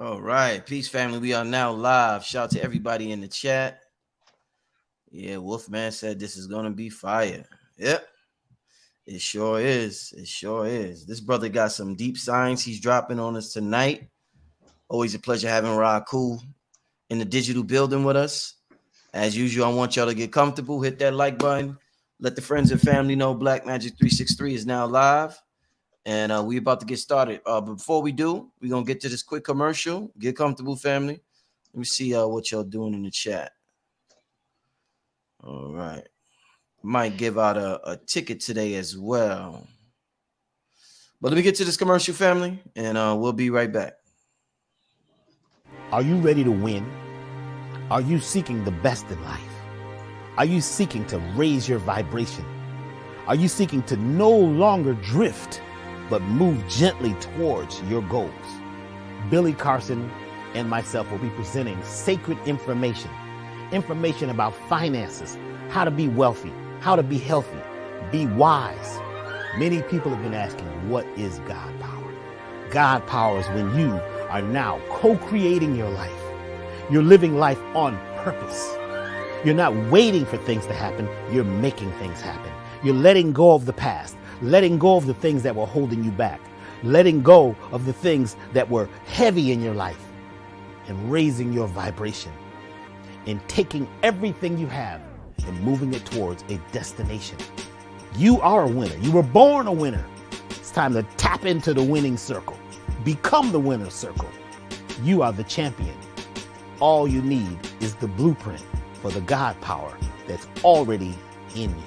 All right, peace family. We are now live. Shout out to everybody in the chat. Yeah, Wolfman said this is gonna be fire. Yep, it sure is. It sure is. This brother got some deep science he's dropping on us tonight. Always a pleasure having Akhu in the digital building with us. As usual, I want y'all to get comfortable. Hit that like button. Let the friends and family know Black Magic 363 is now live. And we about to get started. But before we do, we're going to get to this quick commercial. Get comfortable, family. Let me see what y'all doing in the chat. All right. Might give out a ticket today as well. But let me get to this commercial, family, and we'll be right back. Are you ready to win? Are you seeking the best in life? Are you seeking to raise your vibration? Are you seeking to no longer drift, but move gently towards your goals? Billy Carson and myself will be presenting sacred information about finances, how to be wealthy, how to be healthy, be wise. Many people have been asking, what is God power? God power is when you are now co-creating your life. You're living life on purpose. You're not waiting for things to happen. You're making things happen. You're letting go of the past, letting go of the things that were holding you back, letting go of the things that were heavy in your life, and raising your vibration and taking everything you have and moving it towards a destination. You are a winner. You were born a winner. It's time to tap into the winning circle. Become the winner's circle. You are the champion. All you need is the blueprint for the God power that's already in you.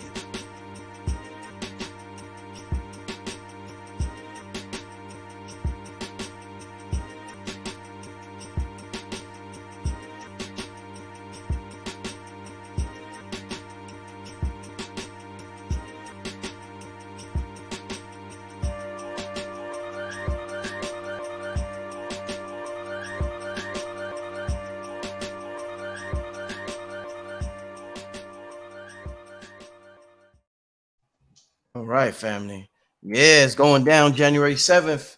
All right, family. Yeah, it's going down January 7th.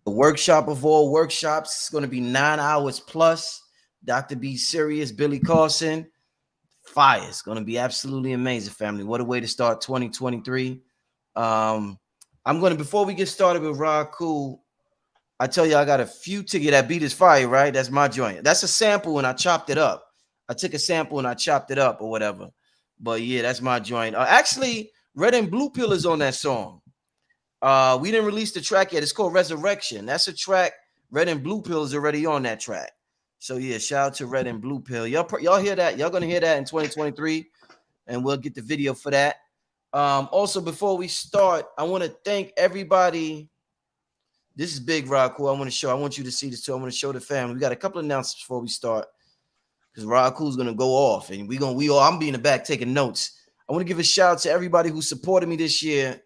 The workshop of all workshops. It's going to be 9 hours plus. Dr. B Serious, Billy Carson. Fire. It's going to be absolutely amazing, family. What a way to start 2023. I'm going to, before we get started with Rod Cool, I tell you, I got a few tickets. That beat is fire, right? That's my joint. That's a sample and I chopped it up. I took a sample and I chopped it up or whatever. But yeah, that's my joint. Actually, Red and Blue Pill is on that song. We didn't release the track yet. It's called Resurrection. That's a track. Red and Blue Pill is already on that track. So yeah, shout out to Red and Blue Pill. Y'all hear that? Y'all gonna hear that in 2023, and we'll get the video for that. Also, before we start, I want to thank everybody. This is Big Rock, who I want to show. I want you to see this too. I want to show the family. We got a couple of announcements before we start, because Rock Cool's gonna go off, and I'm being in the back taking notes. I want to give a shout out to everybody who supported me this year.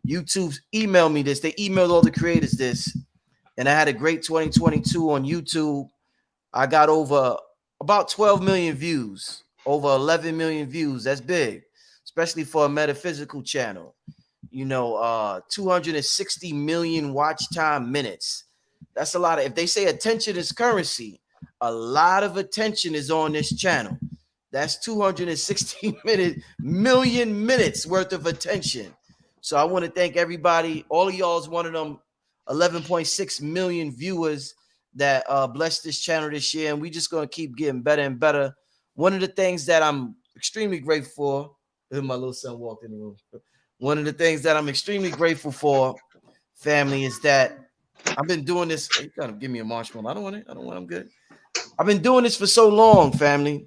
YouTube emailed me this. They emailed all the creators this, and I had a great 2022 on YouTube. I got over about 12 million views, over 11 million views. That's big, especially for a metaphysical channel. 260 million watch time minutes. That's a lot of, if they say attention is currency, a lot of attention is on this channel. That's 260 million minutes worth of attention. So I want to thank everybody. All of y'all is one of them 11.6 million viewers that blessed this channel this year. And we just going to keep getting better and better. One of the things that I'm extremely grateful for, my little son walked in the room. One of the things that I'm extremely grateful for, family, is that I've been doing this. You gotta give me a marshmallow. I don't want it. I'm good. I've been doing this for so long, family.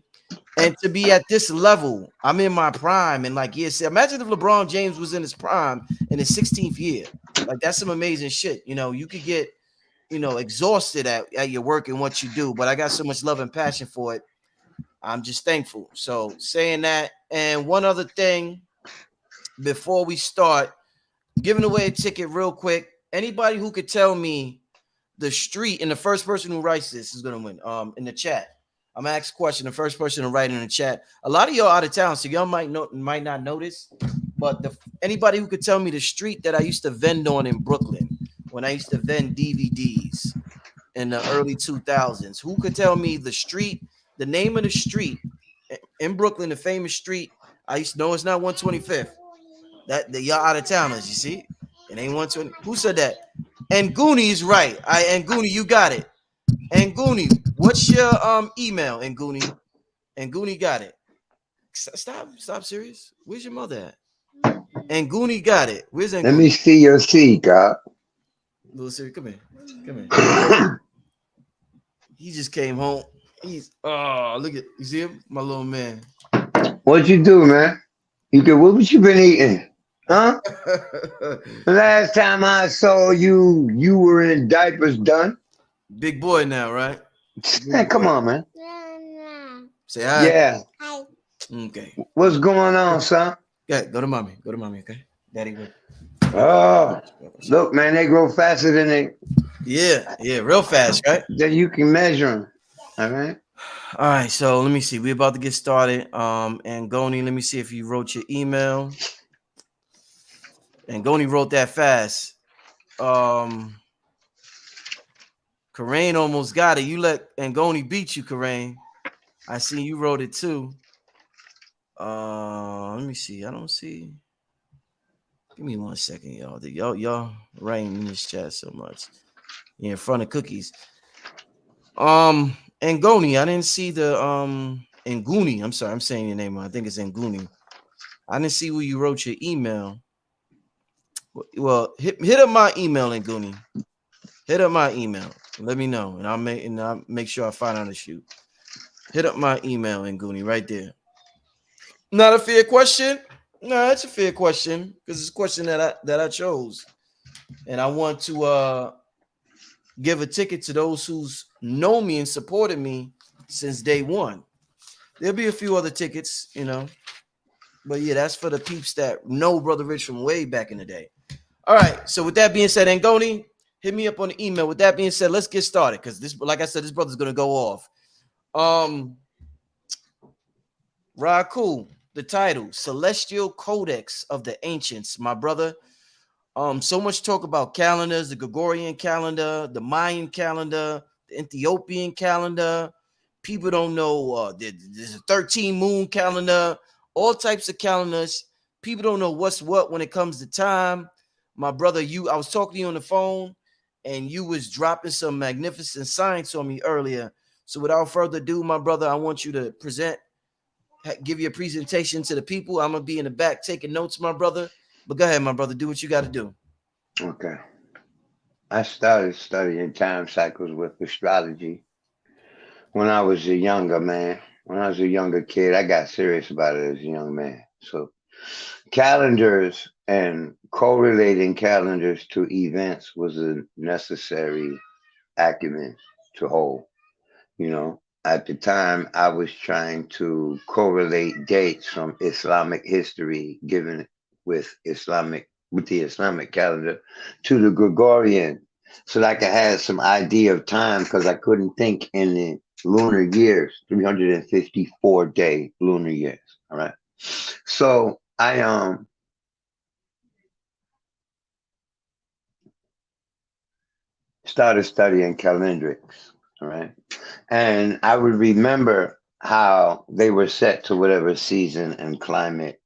And to be at this level, I'm in my prime. And like, yes, imagine if LeBron James was in his prime in his 16th year. Like, that's some amazing shit. You could get, exhausted at your work and what you do. But I got so much love and passion for it. I'm just thankful. So saying that, and one other thing before we start, giving away a ticket real quick. Anybody who could tell me the street, and the first person who writes this is going to win. In the chat. I'm gonna ask a question. The first person to write in the chat. A lot of y'all out of town, so y'all might not notice. But anybody who could tell me the street that I used to vend on in Brooklyn when I used to vend DVDs, in the early 2000s. Who could tell me the street, the name of the street in Brooklyn, the famous street? I used to know it's not 125th. That the y'all out of towners, you see? It ain't 120. Who said that? And Goonie's right. And Goonie, you got it. And Goonie, what's your email? And Goonie got it. Stop, serious. Where's your mother at? And Goonie got it. Where's Let me Angoonie? see your seed, God. Little Siri, come here. Come here. He just came home. He's look at you see him, my little man. What you do, man? What you been eating? Huh? The last time I saw you, you were in diapers done. Big boy now, right? Man, Big come boy. on, man. Say hi. Yeah. Okay. What's going on, son? Yeah, go to mommy. Go to mommy, okay? Daddy will. Oh, look, man, they grow faster than Yeah, real fast, right? than you can measure them. All right. All right, so let me see. We're about to get started. And Goni, let me see if you wrote your email. And Goni wrote that fast. Karain almost got it. You let Angoni beat you, Karain. I see you wrote it too. Let me see. I don't see. Give me 1 second, y'all. Y'all writing in this chat so much. You're in front of cookies. Angoni, I didn't see the Nguni. I'm sorry, I'm saying your name. I think it's Nguni. I didn't see where you wrote your email. Well, hit up my email, Nguni. Hit up my email. Let me know, and I'll make sure I find out a shoot. Hit up my email, Nguni, right there. Not a fair question. No, it's a fair question because it's a question that I chose, and I want to give a ticket to those who's known me and supported me since day one. There'll be a few other tickets, but yeah, that's for the peeps that know Brother Rich from way back in the day. All right. So with that being said, Angoni, hit me up on the email. With that being said, let's get started because this, like I said, this brother's gonna go off. Raku, the title, Celestial Codex of the Ancients, my brother. So much talk about calendars, the Gregorian calendar, the Mayan calendar, the Ethiopian calendar. People don't know there's a 13 moon calendar, all types of calendars. People don't know what's what when it comes to time. My brother, I was talking to you on the phone and you was dropping some magnificent science on me earlier. So without further ado, my brother, I want you to give you a presentation to the people. I'm going to be in the back taking notes, my brother. But go ahead, my brother. Do what you got to do. Okay. I started studying time cycles with astrology when I was a younger man. When I was a younger kid, I got serious about it as a young man. So calendars and correlating calendars to events was a necessary acumen to hold. At the time, I was trying to correlate dates from Islamic history given with the Islamic calendar to the Gregorian so that I could have some idea of time because I couldn't think in the lunar years, 354-day lunar years. All right. So I started studying calendrics. All right. And I would remember how they were set to whatever season and climate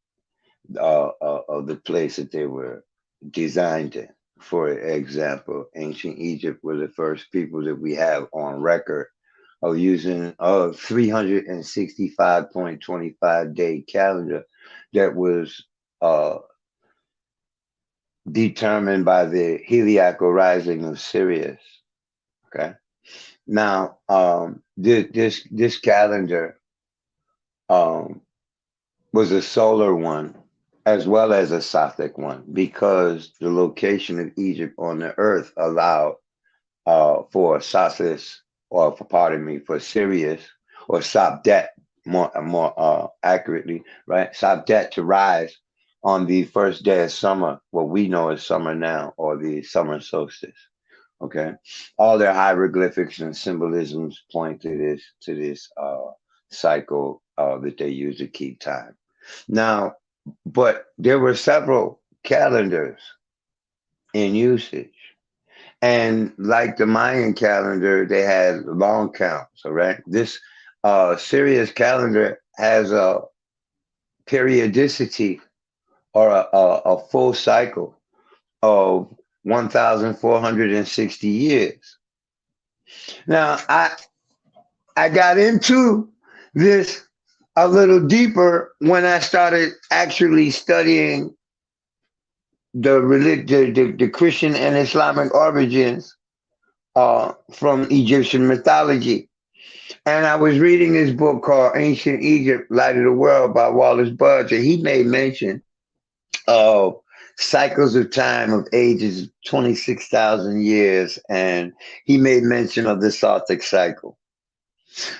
of the place that they were designed in. For example, ancient Egypt were the first people that we have on record of using a 365.25 day calendar that was determined by the heliacal rising of Sirius. Okay. Now, this calendar was a solar one as well as a Sothic one because the location of Egypt on the earth allowed for Sothis, or for Sirius or Sabdet, more accurately, right? Sabdet to rise on the first day of summer, what we know as summer now, or the summer solstice. Okay, all their hieroglyphics and symbolisms point to this cycle that they use to keep time. Now, but there were several calendars in usage, And like the Mayan calendar, they had long counts. All right. This Sirius calendar has a periodicity or a full cycle of 1,460 years. Now, I got into this a little deeper when I started actually studying the Christian and Islamic origins from Egyptian mythology. And I was reading this book called Ancient Egypt, Light of the World by Wallace Budge, and he made mention of cycles of time of ages 26,000 years, and he made mention of the Sarthic cycle.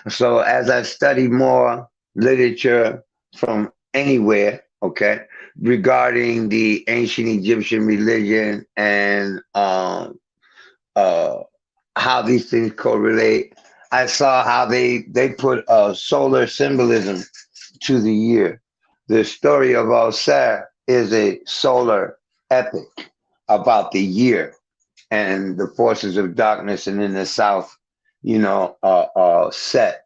So as I study more literature from anywhere, okay, regarding the ancient Egyptian religion and uh, how these things correlate, I saw how they put solar symbolism to the year. The story of Alsair is a solar epic about the year and the forces of darkness, and in the south, Set,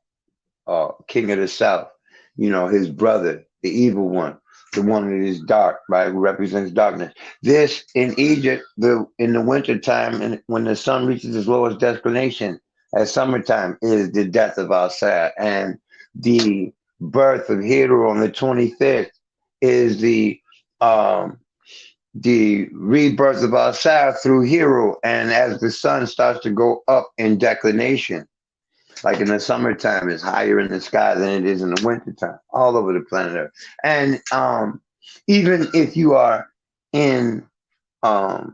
king of the south, his brother, the evil one, the one that is dark, right, who represents darkness. This in Egypt, in the winter time, and when the sun reaches its lowest destination at summertime, is the death of Alsair, and the birth of Hero on the 25th is the rebirth of Alsair through Hero. And as the sun starts to go up in declination, like in the summertime, it's higher in the sky than it is in the wintertime, all over the planet Earth. And even if you are in the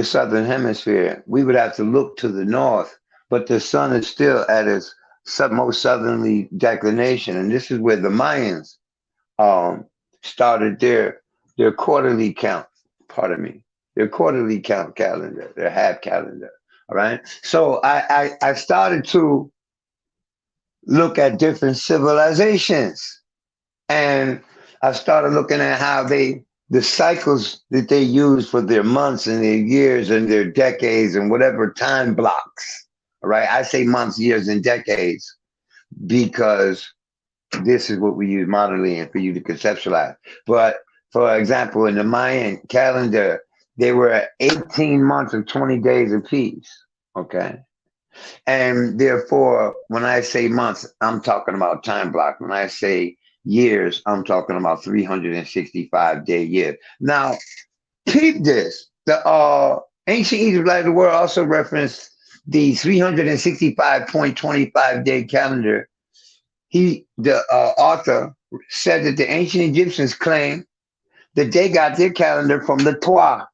southern hemisphere, we would have to look to the north, but the sun is still at its most southerly declination. And this is where the Mayans started their quarterly count, pardon me, their quarterly count calendar, their half calendar. All right. So I started to look at different civilizations, and I started looking at how the cycles that they use for their months and their years and their decades and whatever time blocks. All right. I say months, years, and decades because this is what we use modernly and for you to conceptualize. But for example, in the Mayan calendar, they were 18 months of 20 days apiece. Okay. And therefore, when I say months, I'm talking about time block. When I say years, I'm talking about 365-day years. Now, peep this. The ancient Egypt Light of the World also referenced the 365.25 day calendar. The author said that the ancient Egyptians claimed that they got their calendar from the Twa,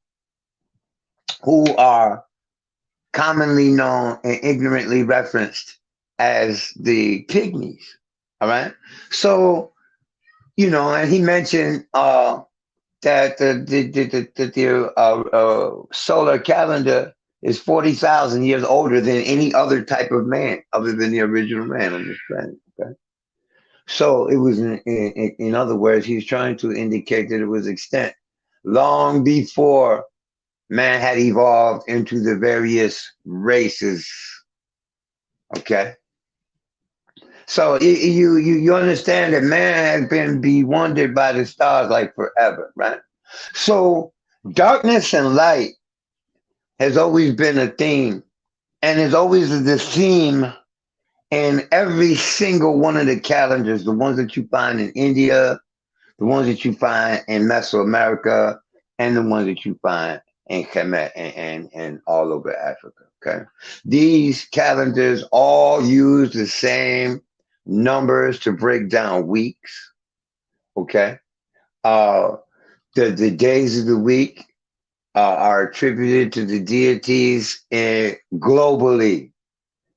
who are commonly known and ignorantly referenced as the pygmies. All right. So, and he mentioned that the solar calendar is 40,000 years older than any other type of man other than the original man on this planet. Okay. So it was, in other words, he's trying to indicate that it was extant long before man had evolved into the various races. Okay. So you understand that man has been bewildered by the stars like forever, right? So darkness and light has always been a theme, and is always the theme in every single one of the calendars, the ones that you find in India, the ones that you find in Mesoamerica, and the ones that you find in Kemet and all over Africa. Okay. These calendars all use the same numbers to break down weeks. Okay. The days of the week are attributed to the deities globally.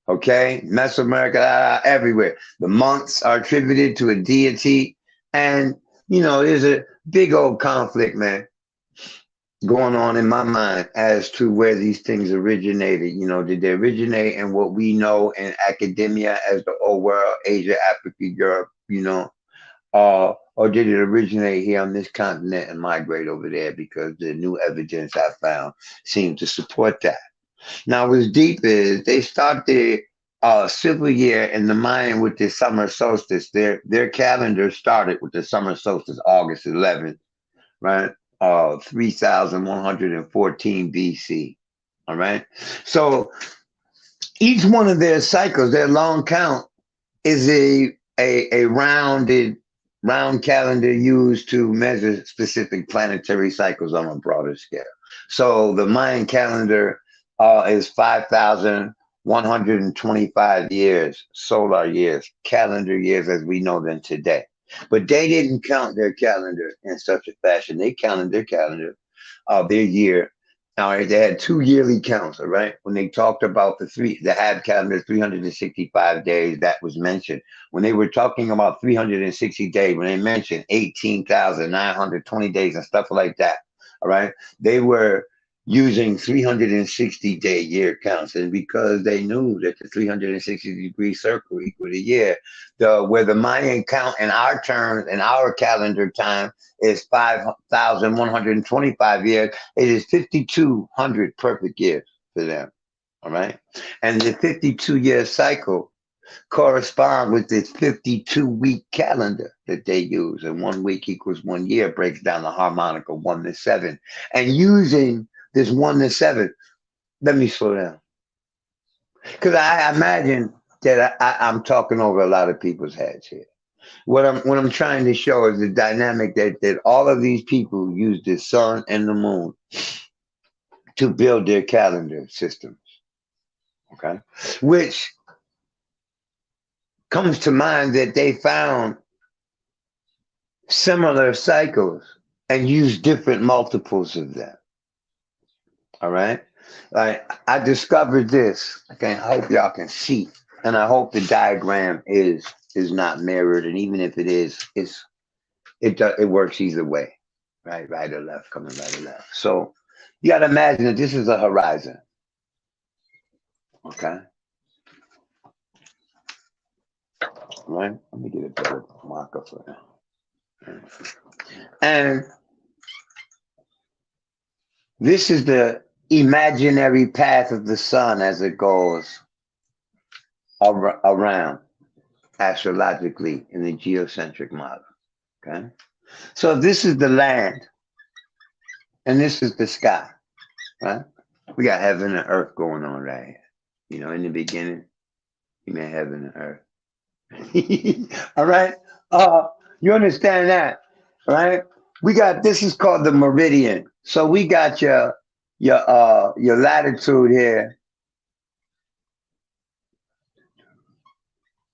Okay. Mesoamerica, everywhere. The months are attributed to a deity. And, there's a big old conflict, man, going on in my mind as to where these things originated. Did they originate in what we know in academia as the old world, Asia, Africa, Europe, Or did it originate here on this continent and migrate over there? Because the new evidence I found seemed to support that. Now, what's deep is they start the civil year in the Mayan with the summer solstice. Their calendar started with the summer solstice, August 11th, right? 3114 BC. All right. So each one of their cycles, their long count, is a round calendar used to measure specific planetary cycles on a broader scale. So the Mayan calendar is 5,125 years, solar years, calendar years as we know them today. But they didn't count their calendar in such a fashion. They counted their calendar their year. All right, they had 2 yearly counts, all right? When they talked about the Hab calendar, 365 days, that was mentioned. When they were talking about 360 days, when they mentioned 18,920 days and stuff like that, all right, they were using 360-day year counts. And because they knew that the 360-degree circle equaled a year, where the Mayan count in our terms, in our calendar time, is 5,125 years. It is 5,200 perfect years for them. All right. And the 52-year cycle corresponds with this 52-week calendar that they use. And 1 week equals 1 year, breaks down the harmonic of 1 to 7. And using this 1 to 7, let me slow down. Because I imagine that I'm talking over a lot of people's heads here. What I'm trying to show is the dynamic that all of these people use the sun and the moon to build their calendar systems. Okay. Which comes to mind that they found similar cycles and use different multiples of them. All right. I discovered this. Okay, I hope y'all can see. And I hope the diagram is not mirrored. And even if it is, it works either way. Right or left, coming right or left. So you gotta imagine that this is a horizon. Okay. Right? Let me get a better marker for that. And this is the imaginary path of the sun as it goes around astrologically in the geocentric model. Okay. So this is the land and this is the sky. Right? We got heaven and earth going on right here. You know, in the beginning, you made heaven and earth. All right. You understand that, right? We got, this is called the meridian. So we got your latitude here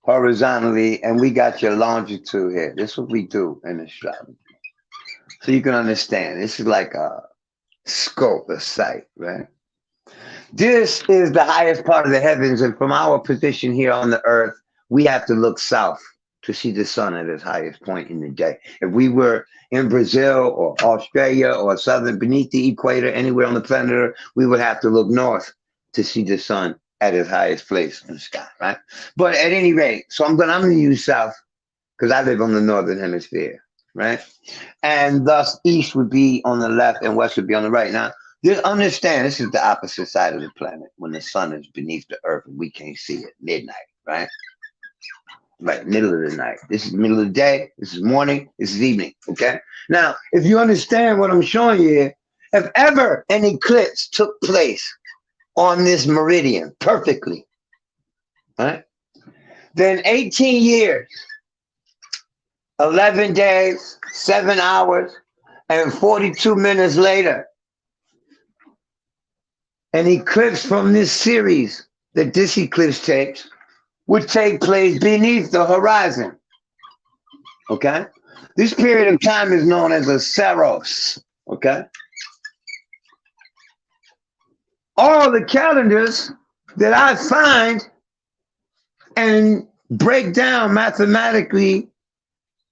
horizontally, and we got your longitude here. This is what we do in astrology. So you can understand. This is like a scope, a sight, right? This is the highest part of the heavens, and from our position here on the earth, we have to look south to see the sun at its highest point in the day. If we were in Brazil or Australia or southern beneath the equator, anywhere on the planet Earth, we would have to look north to see the sun at its highest place in the sky, right? But at any rate, so I'm gonna use south because I live on the northern hemisphere, right? And thus east would be on the left and west would be on the right. Now, just understand this is the opposite side of the planet when the sun is beneath the earth and we can't see it, midnight, right? Right, middle of the night. This is the middle of the day. This is morning. This is evening. Okay. Now, if you understand what I'm showing you here, if ever an eclipse took place on this meridian perfectly, right, then 18 years, 11 days, 7 hours, and 42 minutes later, an eclipse from this series that this eclipse takes would take place beneath the horizon. Okay? This period of time is known as a Saros. Okay? All the calendars that I find and break down mathematically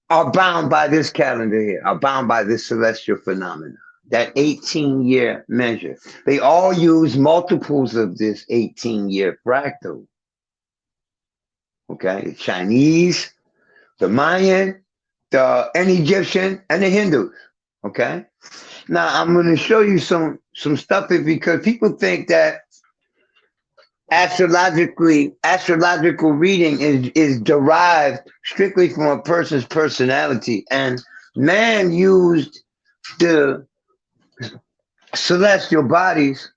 are bound by this calendar here, are bound by this celestial phenomena, that 18-year measure. They all use multiples of this 18-year fractal. Okay, the Chinese, the Mayan, an Egyptian, and the Hindus. Okay. Now I'm going to show you some stuff here because people think that astrological reading is derived strictly from a person's personality, and man used the celestial bodies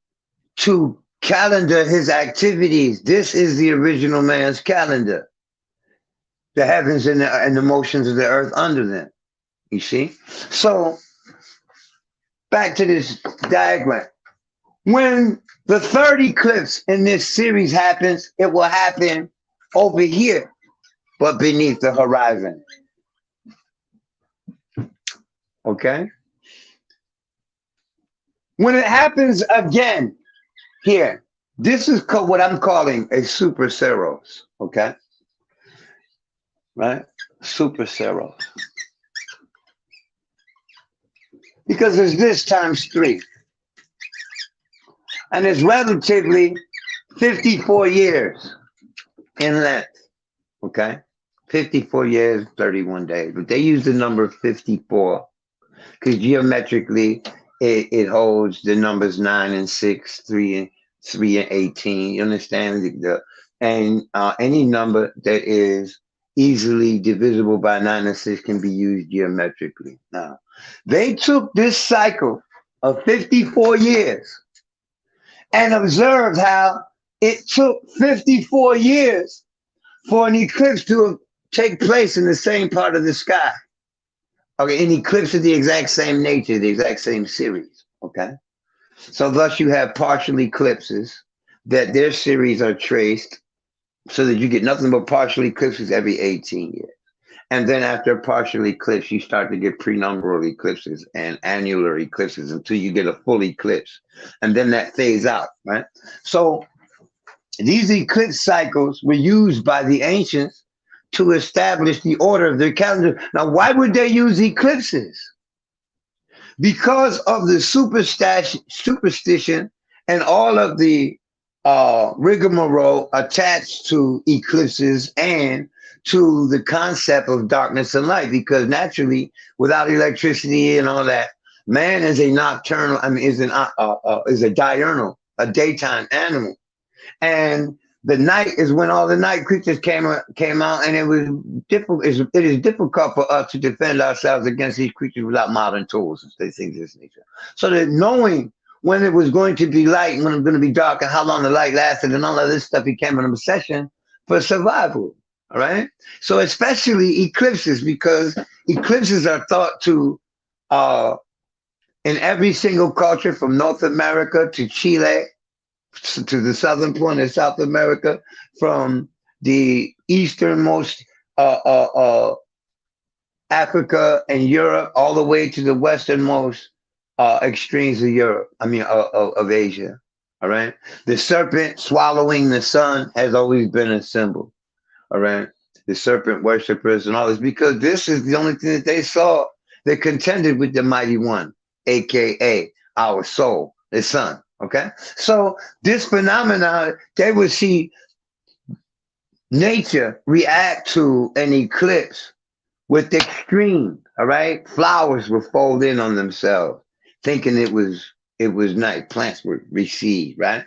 to calendar his activities. This is the original man's calendar, the heavens and the motions of the earth under them. You see? So back to this diagram. When the third eclipse in this series happens, it will happen over here, but beneath the horizon. Okay? When it happens again here, this is what I'm calling a super Ceros. Okay? Right? Super Ceros. Because it's this times 3. And it's relatively 54 years in length. Okay? 54 years, 31 days. But they use the number 54 because geometrically it holds the numbers 9 and 6, 3 and 18. You understand? And any number that is easily divisible by 9 and 6 can be used geometrically. Now, they took this cycle of 54 years and observed how it took 54 years for an eclipse to take place in the same part of the sky. Okay, an eclipse of the exact same nature, the exact same series. Okay, so thus you have partial eclipses that their series are traced so that you get nothing but partial eclipses every 18 years. And then after a partial eclipse, you start to get prenumbral eclipses and annular eclipses until you get a full eclipse. And then that fades out, right? So these eclipse cycles were used by the ancients to establish the order of their calendar. Now, why would they use eclipses? Because of the superstition and all of the rigmarole attached to eclipses and to the concept of darkness and light, because naturally, without electricity and all that, man is a nocturnal. I mean, is a diurnal, a daytime animal, and the night is when all the night creatures came out, and it was difficult. It is difficult for us to defend ourselves against these creatures without modern tools and things of this nature. So that knowing when it was going to be light and when it was going to be dark and how long the light lasted and all of this stuff became an obsession for survival. All right. So especially eclipses, because eclipses are thought to, in every single culture from North America to Chile to the southern point of South America, from the easternmost Africa and Europe all the way to the westernmost extremes of Europe. I mean, of Asia. All right. The serpent swallowing the sun has always been a symbol. All right. The serpent worshippers and all this, because this is the only thing that they saw that contended with the mighty one, aka our soul, the sun. Okay. So this phenomenon, they would see nature react to an eclipse with extreme. All right. Flowers would fold in on themselves, thinking it was night. Plants would recede, right?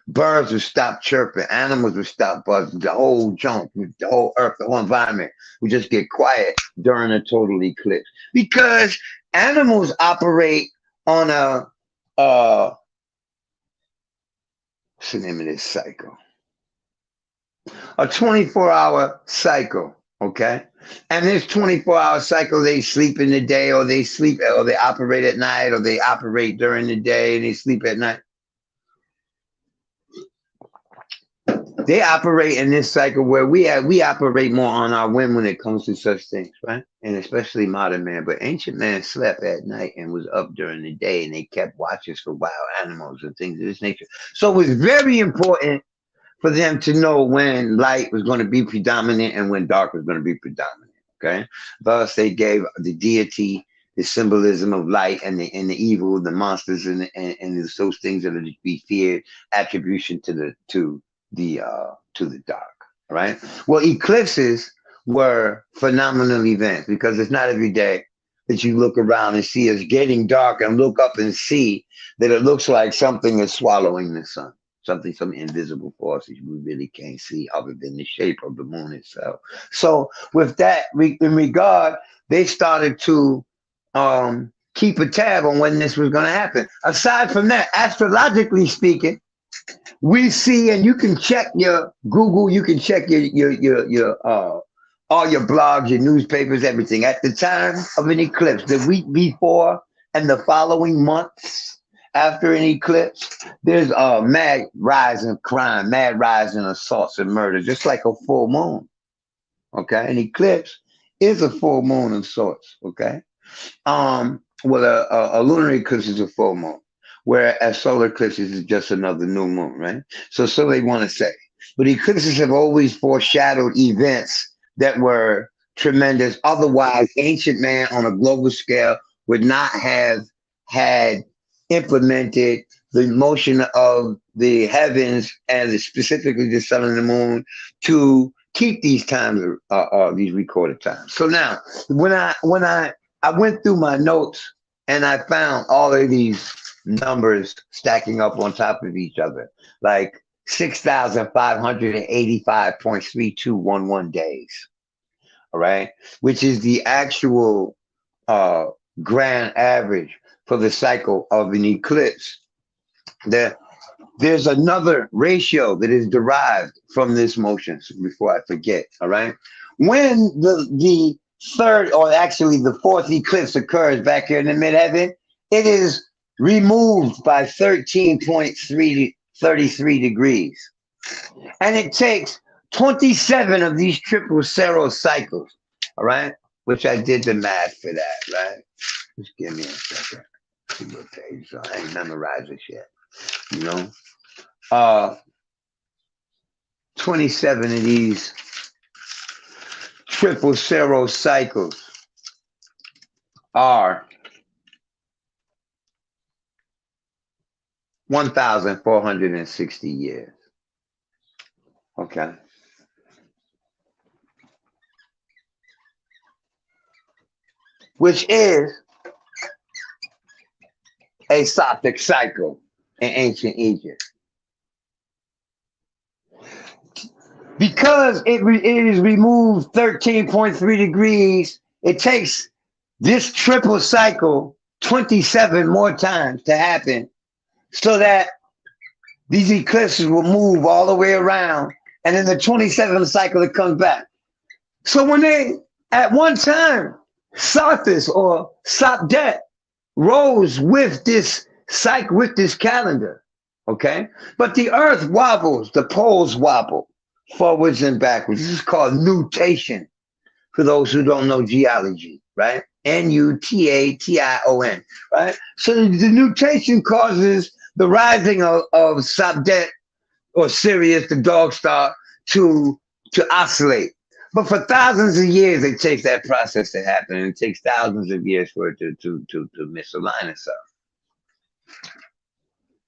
Birds would stop chirping, animals would stop buzzing, the whole junk, the whole earth, the whole environment would just get quiet during a total eclipse. Because animals operate on what's the name of this cycle? A 24-hour cycle, okay? And this 24-hour cycle, they sleep in the day, or they operate at night, or they operate during the day and they sleep at night. They operate in this cycle where we operate more on our whim when it comes to such things, right? And especially modern man. But ancient man slept at night and was up during the day, and they kept watches for wild animals and things of this nature. So it was very important for them to know when light was going to be predominant and when dark was going to be predominant. Okay, thus they gave the deity the symbolism of light and the evil, the monsters and those things that are to be feared, attribution to the dark. Right. Well, eclipses were phenomenal events, because it's not every day that you look around and see it's getting dark and look up and see that it looks like something is swallowing the sun. Some invisible forces we really can't see other than the shape of the moon itself. So with that, in regard, they started to keep a tab on when this was going to happen. Aside from that, astrologically speaking, we see, and you can check your Google, you can check your all your blogs, your newspapers, everything. At the time of an eclipse, the week before and the following months after an eclipse, there's a mad rise in crime, mad rise in assaults and murder, just like a full moon. Okay, an eclipse is a full moon of sorts. Okay, well, a lunar eclipse is a full moon, whereas solar eclipses is just another new moon, right? So they want to say, but eclipses have always foreshadowed events that were tremendous. Otherwise, ancient man on a global scale would not have had implemented the motion of the heavens and specifically the sun and the moon to keep these times, these recorded times. So now, when I went through my notes and I found all of these numbers stacking up on top of each other, like 6,585.3211 days. All right, which is the actual grand average for the cycle of an eclipse. There's another ratio that is derived from this motion. So before I forget, all right, when the third, or actually the fourth eclipse occurs back here in the midheaven, it is removed by 13.33 degrees. And it takes 27 of these triple zero cycles, all right? Which I did the math for that, right? Just give me a second. See what page, so I ain't memorized this yet, you know? 27 of these triple zero cycles are 1,460 years. Okay. Which is a Sophic cycle in ancient Egypt. Because it is removed 13.3 degrees, it takes this triple cycle 27 more times to happen, so that these eclipses will move all the way around, and in the 27th cycle it comes back. So when they, at one time, Sothis or Sopdet rose with this cycle, with this calendar, okay? But the earth wobbles, the poles wobble forwards and backwards. This is called nutation for those who don't know geology, right? Nutation, right? So the nutation causes the rising of Sabdet or Sirius, the dog star, to oscillate. But for thousands of years, it takes that process to happen, and it takes thousands of years for it to misalign itself.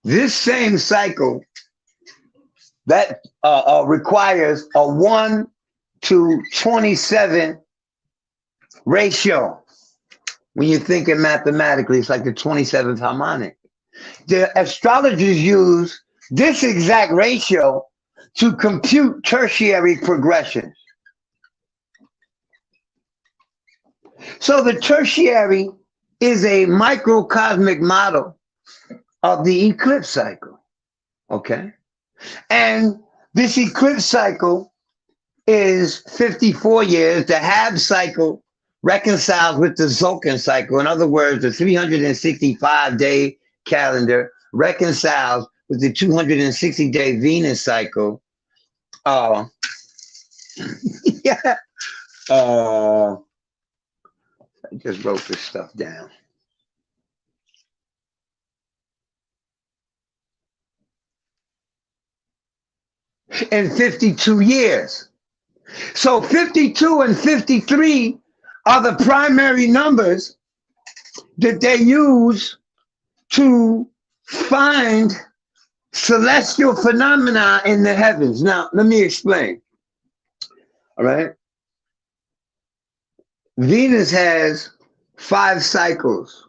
This same cycle that requires a 1 to 27 ratio. When you're thinking mathematically, it's like the 27th harmonic. The astrologers use this exact ratio to compute tertiary progressions. So the tertiary is a microcosmic model of the eclipse cycle, okay? And this eclipse cycle is 54 years. The Hab cycle reconciles with the Zolkin cycle. In other words, the 365-day calendar reconciles with the 260-day Venus cycle. Yeah. I just wrote this stuff down. In 52 years. So 52 and 53 are the primary numbers that they use to find celestial phenomena in the heavens. Now, let me explain. All right. Venus has 5 cycles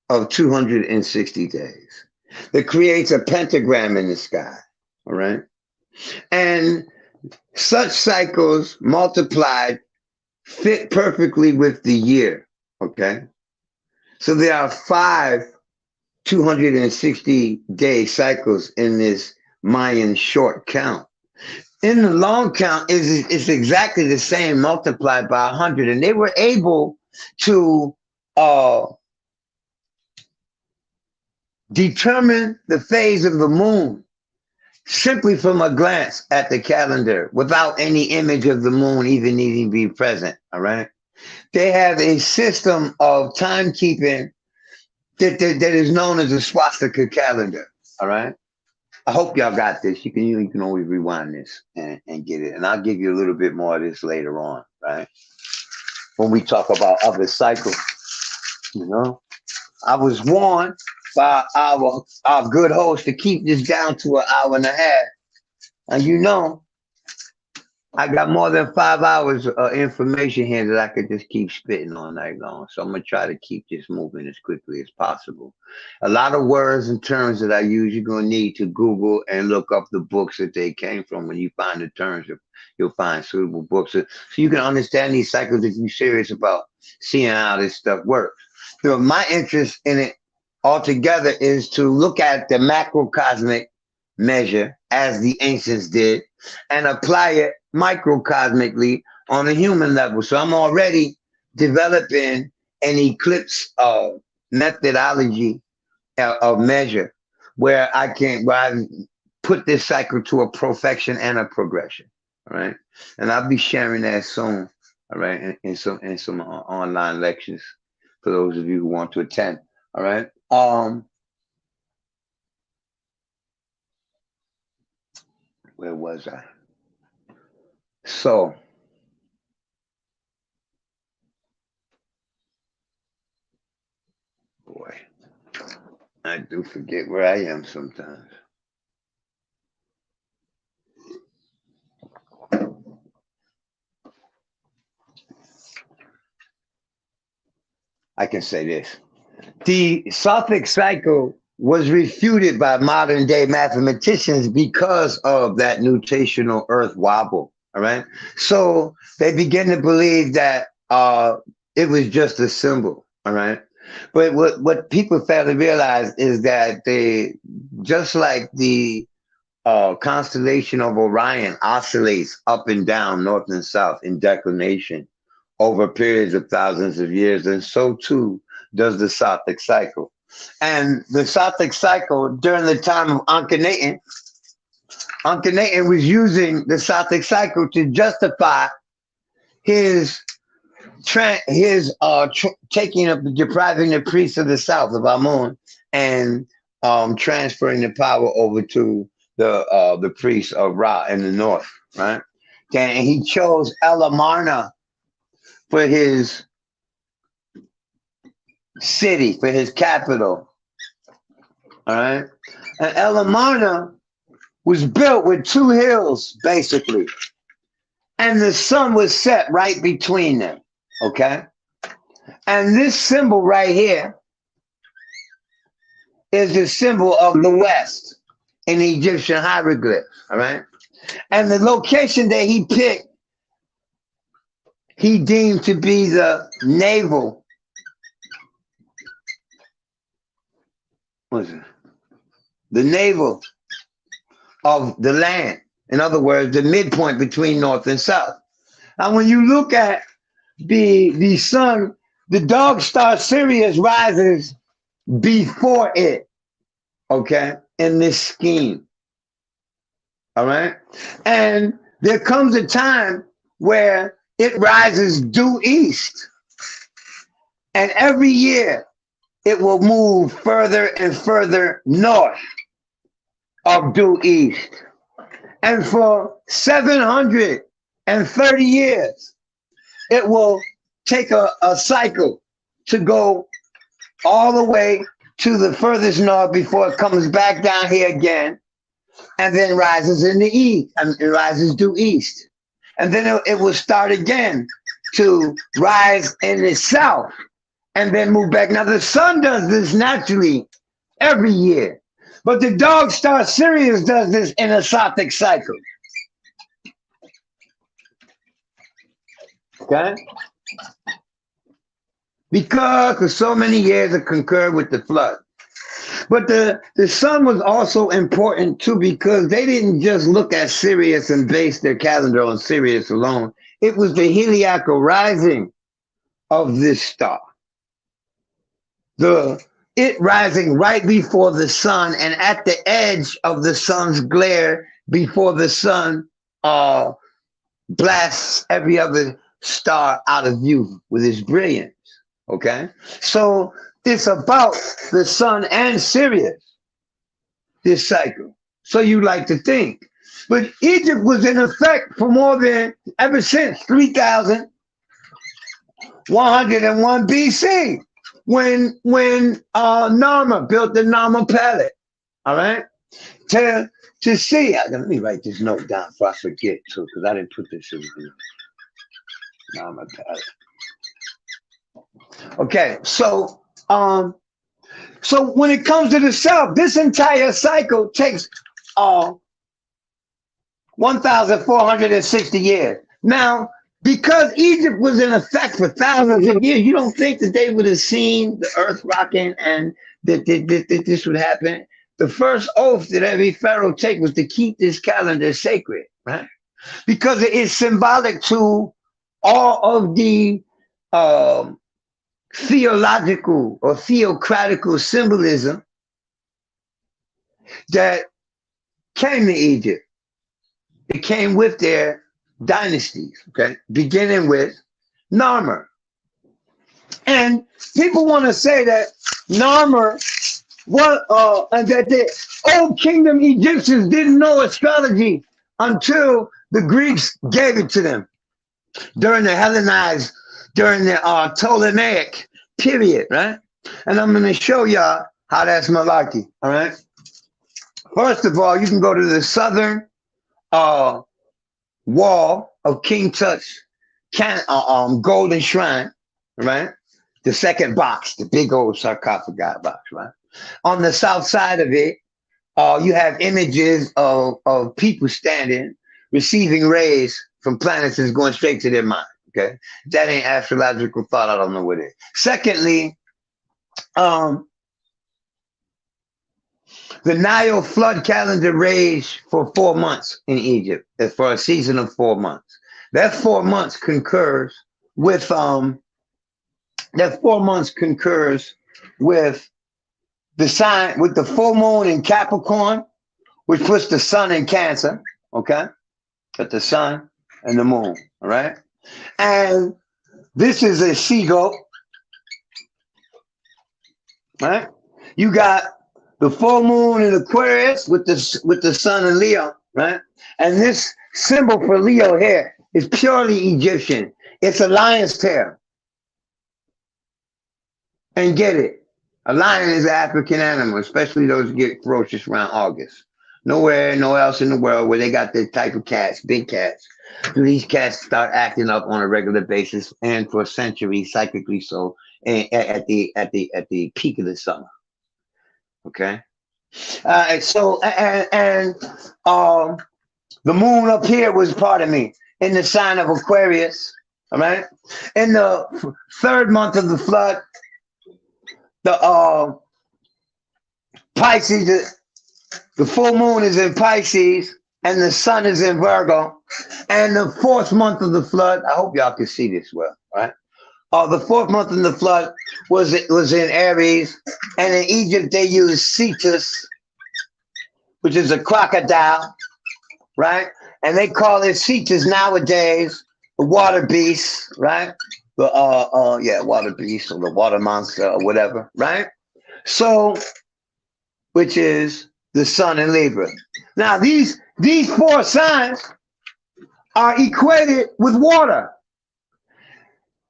of 260 days. That creates a pentagram in the sky. All right. And such cycles multiplied fit perfectly with the year. Okay. So there are 5 260-day cycles in this Mayan short count. In the long count, it's exactly the same multiplied by 100. And they were able to determine the phase of the moon simply from a glance at the calendar without any image of the moon even needing to be present. All right. They have a system of timekeeping that is known as a swastika calendar. All right. I hope y'all got this. You can always rewind this and get it. And I'll give you a little bit more of this later on, right? When we talk about other cycles, you know. I was warned by our good host to keep this down to an hour and a half. And you know, I got more than 5 hours of information here that I could just keep spitting all night long. So I'm going to try to keep this moving as quickly as possible. A lot of words and terms that I use, you're going to need to Google and look up the books that they came from. When you find the terms, you'll find suitable books. So you can understand these cycles if you're serious about seeing how this stuff works. So my interest in it altogether is to look at the macrocosmic measure as the ancients did and apply it microcosmically on a human level. So I'm already developing an eclipse methodology of measure where I put this cycle to a perfection and a progression. All right. And I'll be sharing that soon. All right. In some online lectures for those of you who want to attend. All right. Where was I? So, boy, I do forget where I am sometimes. I can say this. The Sothic cycle was refuted by modern day mathematicians because of that nutational earth wobble. All right. So they begin to believe that it was just a symbol. All right. But what people fail to realize is that just like the constellation of Orion oscillates up and down, north and south in declination over periods of thousands of years, and so too does the Sothic cycle. And the Sothic cycle during the time of Akhenaten was using the Sothic cycle to justify his taking up, depriving the priests of the south of Amun and transferring the power over to the priests of Ra in the north, right? And he chose Elamarna for his city, for his capital. All right. And Elamarna was built with 2 hills, basically. And the sun was set right between them. Okay. And this symbol right here is the symbol of the West in the Egyptian hieroglyphs. All right. And the location that he picked, he deemed to be the navel. What's it? The navel of the land. In other words, the midpoint between north and south. And when you look at the sun, the dog star Sirius rises before it, okay, in this scheme. All right. And there comes a time where it rises due east. And every year it will move further and further north of due east. And for 730 years, it will take a cycle to go all the way to the furthest north before it comes back down here again, and then rises in the east, and it rises due east. And then it will start again to rise in itself and then move back. Now the sun does this naturally every year, but the dog star Sirius does this in a Sothic cycle. Okay? Because for so many years it concurred with the flood. But the sun was also important too, because they didn't just look at Sirius and base their calendar on Sirius alone. It was the heliacal rising of this star. It rising right before the sun and at the edge of the sun's glare before the sun blasts every other star out of view with its brilliance. Okay? So it's about the sun and Sirius, this cycle. So you like to think. But Egypt was in effect for more than, ever since 3101 BC, when Narmer built the Narmer palette. All right? To see, let me write this note down before I forget too, because I didn't put this in the Narmer palette. Okay, so when it comes to the South, this entire cycle takes 1,460 years. Now, because Egypt was in effect for thousands of years, you don't think that they would have seen the earth rocking and that this would happen? The first oath that every pharaoh take was to keep this calendar sacred, right? Because it is symbolic to all of the theological or theocratical symbolism that came to Egypt. It came with their dynasties, okay? Beginning with Narmer. And people want to say that Narmer, and that the old kingdom Egyptians didn't know astrology until the Greeks gave it to them during the Hellenized, during the Ptolemaic period, right? And I'm going to show y'all how that's malarkey, all right? First of all, you can go to the southern wall of King Tut's golden shrine, right? The second box, the big old sarcophagi box, right? On the south side of it, you have images of people standing, receiving rays from planets that's going straight to their mind. Okay, that ain't astrological thought. I don't know what it is. Secondly, the Nile flood calendar raged for 4 months in Egypt, for a season of 4 months. That 4 months concurs with the sign, with the full moon in Capricorn, which puts the sun in Cancer. Okay, but the sun and the moon. All right. And this is a seagull, right? You got the full moon in Aquarius with the sun in Leo, right? And this symbol for Leo here is purely Egyptian. It's a lion's tail. And get it, a lion is an African animal, especially those that get ferocious around August. Nowhere else in the world where they got this type of cats, big cats, do these cats start acting up on a regular basis, and for centuries, cyclically so, at the peak of the summer. Okay, the moon up here was part of me in the sign of Aquarius. All right, in the third month of the flood, the Pisces, the full moon is in Pisces and the sun is in Virgo. And the fourth month of the flood, I hope y'all can see this well, right? The fourth month of the flood was in Aries, and in Egypt they used Cetus, which is a crocodile, right? And they call it Cetus nowadays, the water beast, right? The water beast or the water monster or whatever, right? So, which is the sun in Libra. Now these 4 signs are equated with water.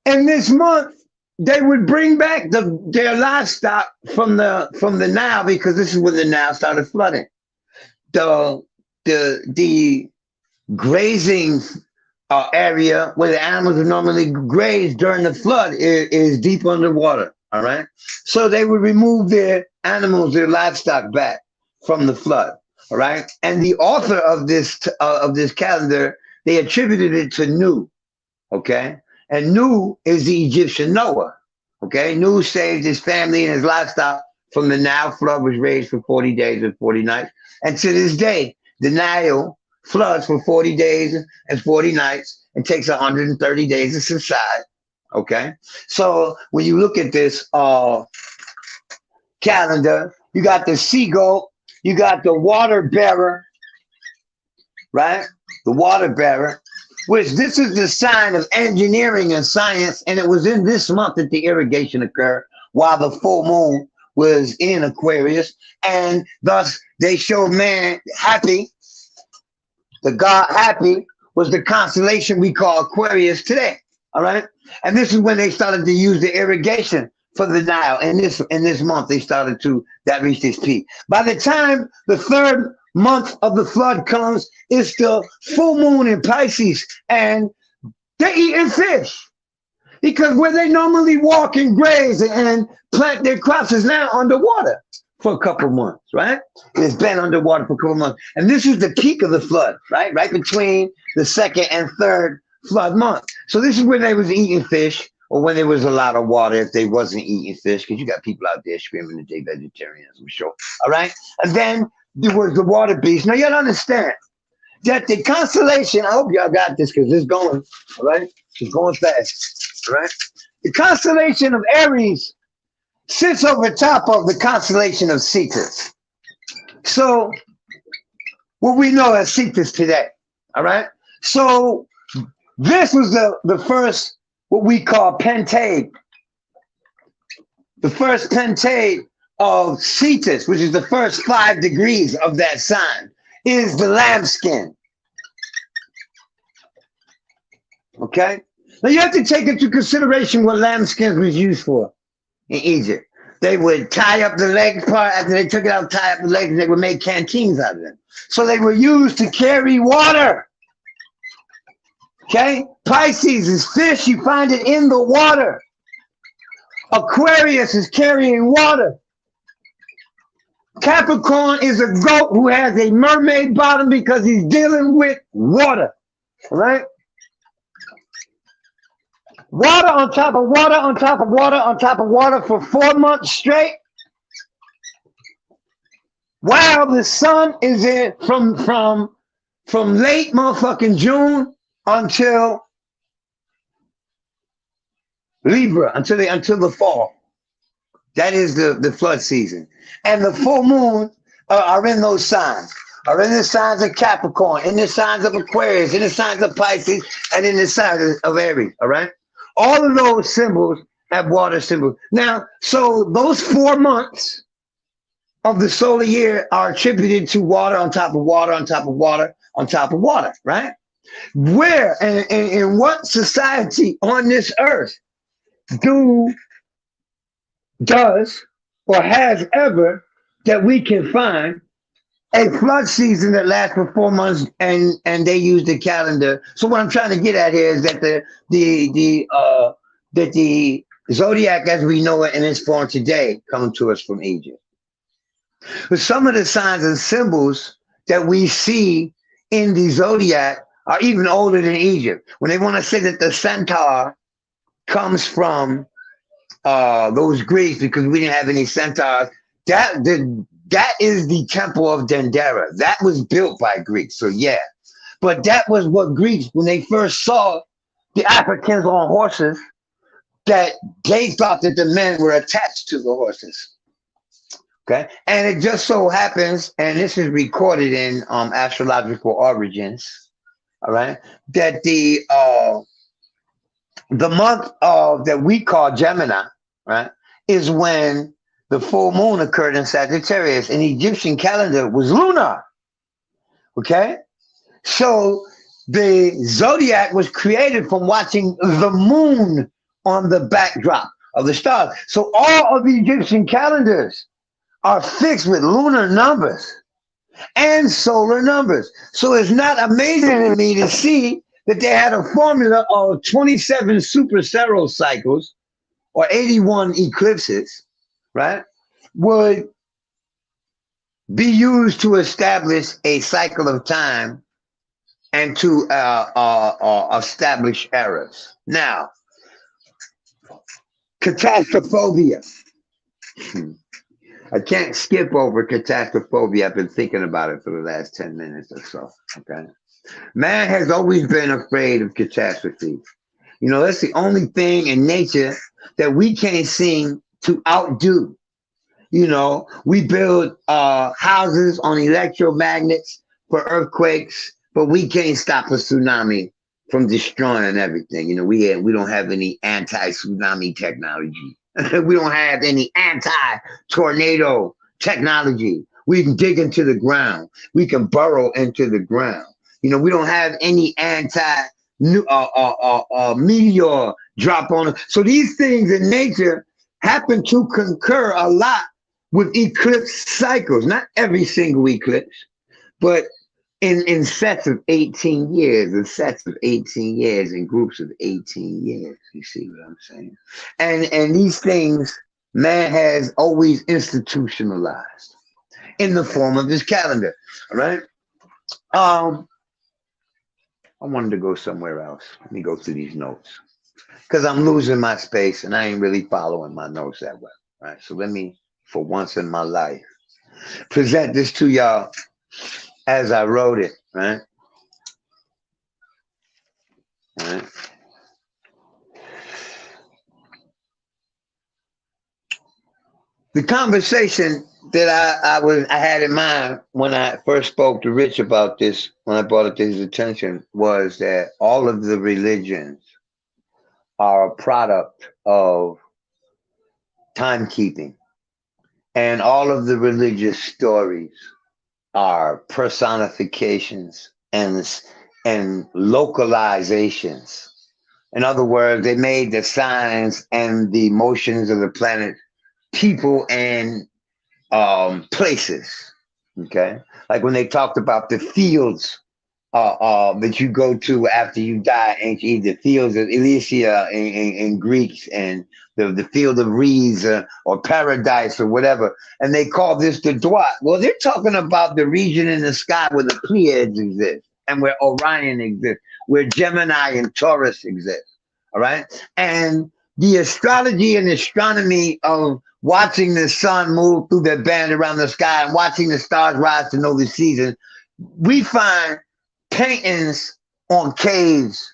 And this month, they would bring back their livestock from the Nile, because this is when the Nile started flooding. The grazing area where the animals would normally graze during the flood is deep underwater. All right. So they would remove their animals, their livestock back from the flood. All right. And the author of this calendar, they attributed it to Nu. Okay. And Nu is the Egyptian Noah. Okay. Nu saved his family and his livestock from the Nile flood, was raised for 40 days and 40 nights. And to this day, the Nile floods for 40 days and 40 nights and takes 130 days to subside. Okay. So when you look at this calendar, you got the seagull, you got the water bearer, right? The water bearer, which this is the sign of engineering and science. And it was in this month that the irrigation occurred while the full moon was in Aquarius. And thus they showed man happy. The god Happy was the constellation we call Aquarius today. All right. And this is when they started to use the irrigation for the Nile. And this month they started to, that reached its peak. By the time the third month of the flood comes, it's the full moon in Pisces, and they're eating fish. Because where they normally walk and graze and plant their crops is now underwater for a couple months, right? It's been underwater for a couple months. And this is the peak of the flood, right? Right between the second and third flood month. So this is when they was eating fish, or when there was a lot of water if they wasn't eating fish, because you got people out there screaming that they vegetarians, I'm sure. All right? And then there was the water beast. Now you gotta understand that the constellation, I hope y'all got this because it's going, all right? It's going fast, all right? The constellation of Aries sits over top of the constellation of Cetus. So what we know as Cetus today, all right? So this was the first, what we call pentade. The first pentade of Cetus, which is the first 5 degrees of that sign, is the lambskin. Okay? Now you have to take into consideration what lambskins was used for in Egypt. They would tie up the leg part after they took it out, tie up the legs, and they would make canteens out of them. So they were used to carry water. Okay? Pisces is fish, you find it in the water. Aquarius is carrying water. Capricorn is a goat who has a mermaid bottom because he's dealing with water. All right? Water on top of water on top of water on top of water for 4 months straight. While the sun is in from late motherfucking June until Libra, until the fall. That is the flood season. And the full moon are in those signs. Are in the signs of Capricorn, in the signs of Aquarius, in the signs of Pisces, and in the signs of Aries. All right? All of those symbols have water symbols. Now, so those 4 months of the solar year are attributed to water on top of water on top of water on top of water, right? Where and in what society on this earth does or has ever that we can find a flood season that lasts for 4 months and they use the calendar? So what I'm trying to get at here is that the zodiac as we know it in its form today come to us from Egypt. But some of the signs and symbols that we see in the zodiac are even older than Egypt. When they want to say that the centaur comes from those Greeks because we didn't have any centaurs, that is the temple of Dendera. That was built by Greeks, so yeah. But that was what Greeks, when they first saw the Africans on horses, that they thought that the men were attached to the horses. Okay, and it just so happens, and this is recorded in Astrological Origins, all right, that the month of that we call Gemini, right, is when the full moon occurred in Sagittarius. And the Egyptian calendar was lunar. Okay, so the zodiac was created from watching the moon on the backdrop of the stars. So all of the Egyptian calendars are fixed with lunar numbers and solar numbers. So it's not amazing to me to see that they had a formula of 27 supercero cycles or 81 eclipses, right, would be used to establish a cycle of time and to establish eras. Now, catastrophophobia. I can't skip over catastrophophobia. I've been thinking about it for the last 10 minutes or so. Okay. Man has always been afraid of catastrophe. You know, that's the only thing in nature that we can't seem to outdo. You know, we build houses on electromagnets for earthquakes, but we can't stop a tsunami from destroying everything. You know, we don't have any anti-tsunami technology. We don't have any anti-tornado technology. We can dig into the ground. We can burrow into the ground. You know, we don't have any meteor drop on us. So these things in nature happen to concur a lot with eclipse cycles. Not every single eclipse, but in sets of 18 years, in sets of 18 years, in groups of 18 years. You see what I'm saying? And these things man has always institutionalized in the form of his calendar. All right. I wanted to go somewhere else. Let me go through these notes because I'm losing my space and I ain't really following my notes that well. Right. So let me, for once in my life, present this to y'all as I wrote it. Right. All right. The conversation that I had in mind when I first spoke to Rich about this, when I brought it to his attention, was that all of the religions are a product of timekeeping, and all of the religious stories are personifications and localizations. In other words, they made the signs and the motions of the planet people and places. Okay, like when they talked about the fields that you go to after you die, ancient the fields of Elysia in Greeks, and the field of reeds or paradise or whatever, and they call this the Dwat. Well, they're talking about the region in the sky where the Pleiades exist and where Orion exists, where Gemini and Taurus exist. All right, and the astrology and astronomy of watching the sun move through the band around the sky and watching the stars rise to know the season, we find paintings on caves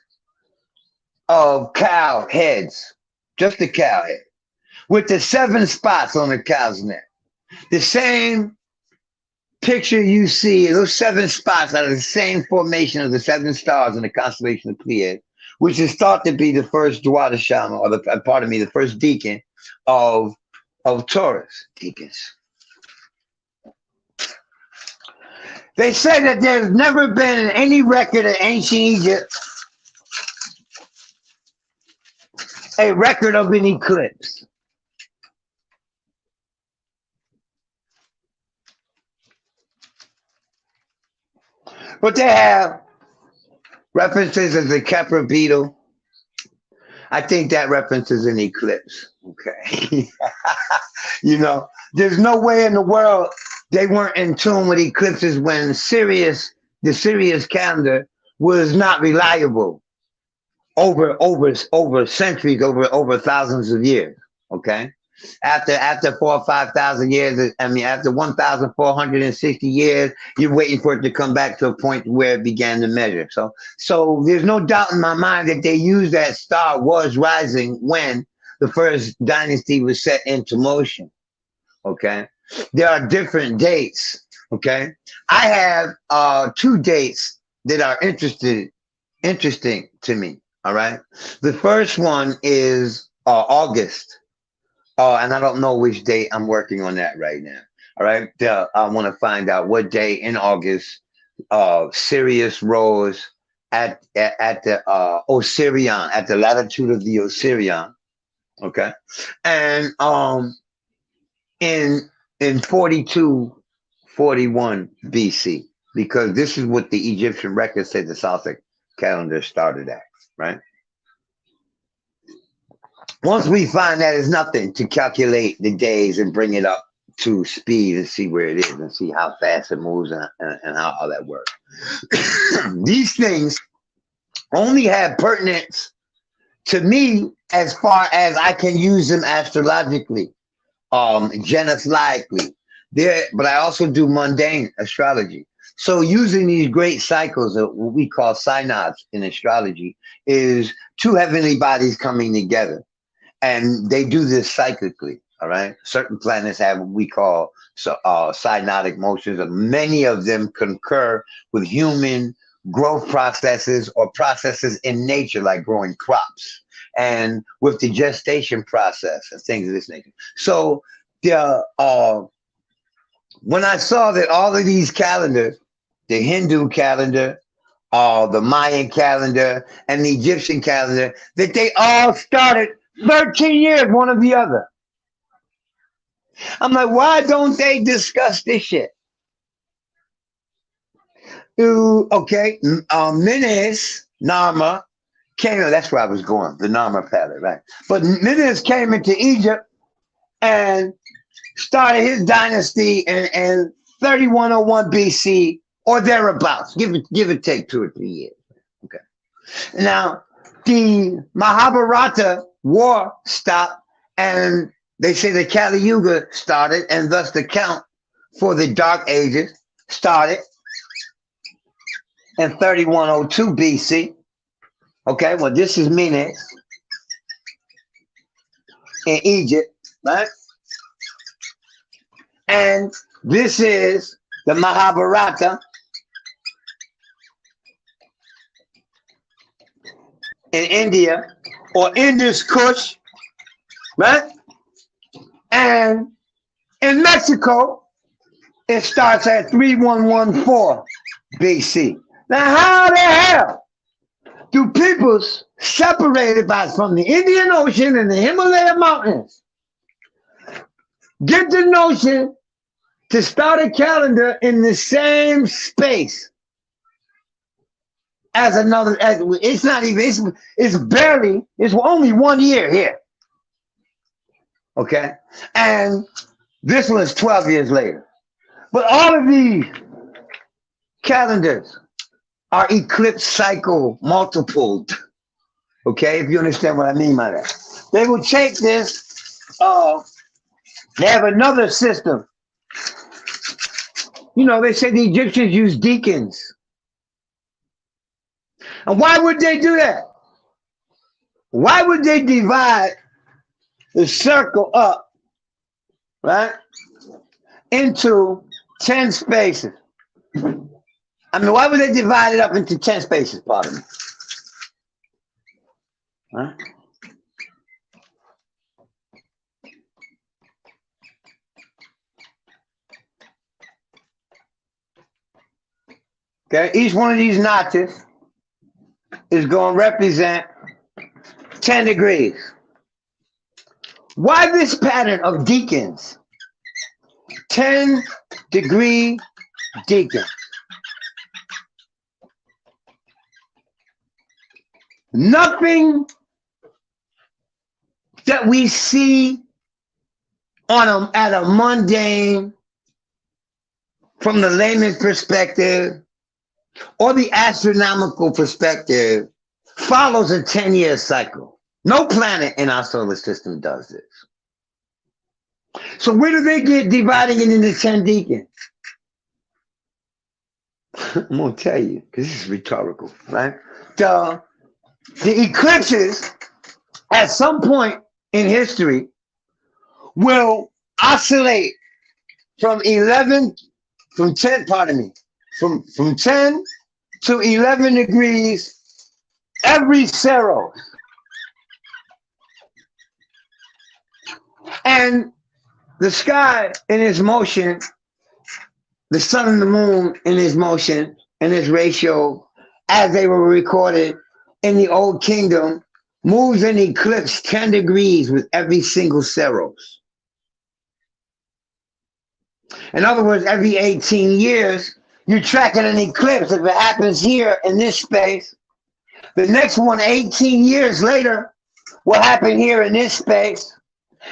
of cow heads, just the cow head, with the 7 spots on the cow's neck. The same picture you see, those 7 spots are the same formation of the 7 stars in the constellation of Pleiades, which is thought to be the first Dwadashama, or the first deacon of Taurus, deacons. They say that there's never been in any record of ancient Egypt a record of an eclipse. But they have references as the Kepler beetle. I think that references an eclipse. Okay. You know, there's no way in the world they weren't in tune with eclipses when the Sirius calendar was not reliable over centuries, over thousands of years. Okay. After 4,000 or 5,000 years, after 1,460 years, you're waiting for it to come back to a point where it began to measure. So there's no doubt in my mind that they used that star was rising when the first dynasty was set into motion. Okay, there are different dates. Okay, I have 2 dates that are interesting to me. All right, the first one is August. And I don't know which date. I'm working on that right now. All right. I want to find out what day in August Sirius rose at the Osirian, at the latitude of the Osirian. Okay. And in 4241 BC, because this is what the Egyptian record said the Celtic calendar started at, right? Once we find that it's nothing to calculate the days and bring it up to speed and see where it is and see how fast it moves and how all that works. These things only have pertinence to me as far as I can use them astrologically, genethiacally. But I also do mundane astrology. So using these great cycles of what we call synods in astrology is two heavenly bodies coming together. And they do this cyclically, all right? Certain planets have what we call synodic motions, and many of them concur with human growth processes or processes in nature, like growing crops, and with the gestation process and things of this nature. So when I saw that all of these calendars, the Hindu calendar, the Mayan calendar, and the Egyptian calendar, that they all started 13 years, one or the other. I'm like, why don't they discuss this shit? Okay, Menes, Narma, came, that's where I was going, the Narma palette, right? But Menes came into Egypt and started his dynasty in 3101 BC or thereabouts, give or take 2 or 3 years. Okay. Now, the Mahabharata war stopped, and they say the Kali Yuga started, and thus the count for the Dark Ages started in 3102 BC. Okay, well, this is Menes in Egypt, right? And this is the Mahabharata in India, or Indus Kush, right? And in Mexico, it starts at 3114 BC. Now, how the hell do peoples separated from the Indian Ocean and the Himalaya Mountains get the notion to start a calendar in the same space as another? It's not even, it's barely, it's only 1 year here. Okay? And this was 12 years later. But all of these calendars are eclipse cycle multipled. Okay? If you understand what I mean by that. They will take this, they have another system. You know, they say the Egyptians used deacons. And why would they do that? Why would they divide the circle up, right, into 10 spaces? I mean, why would they divide it up into 10 spaces, pardon me? Huh? Okay, each one of these notches is going to represent 10 degrees. Why this pattern of deacons? 10-degree deacon. Nothing that we see at a mundane, from the layman's perspective, or the astronomical perspective, follows a 10-year cycle. No planet in our solar system does this. So where do they get dividing it into 10 deacons? I'm going to tell you, because this is rhetorical, right? The eclipses, at some point in history, will oscillate from 10 to 11 degrees every seros. And the sky in its motion, the sun and the moon in its motion, in its ratio, as they were recorded in the Old Kingdom, moves in eclipse 10 degrees with every single seros. In other words, every 18 years, you're tracking an eclipse. If it happens here in this space, The next one, 18 years later, will happen here in this space.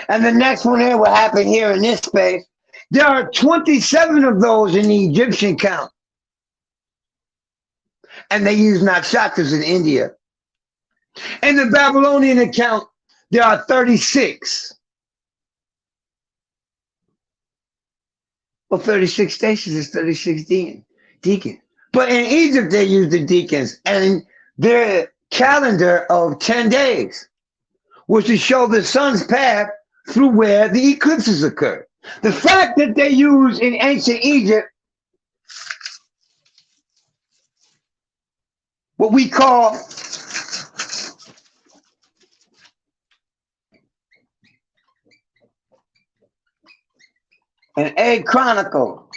And the next one here will happen here in this space. There are 27 of those in the Egyptian count. And they use nakshatras in India. In the Babylonian account, there are 36. Well, 36 stations is 36 deacons. But in Egypt, they use the deacons and their calendar of 10 days, was to show the sun's path through where the eclipses occur. The fact that they use in ancient Egypt what we call an egg chronicle.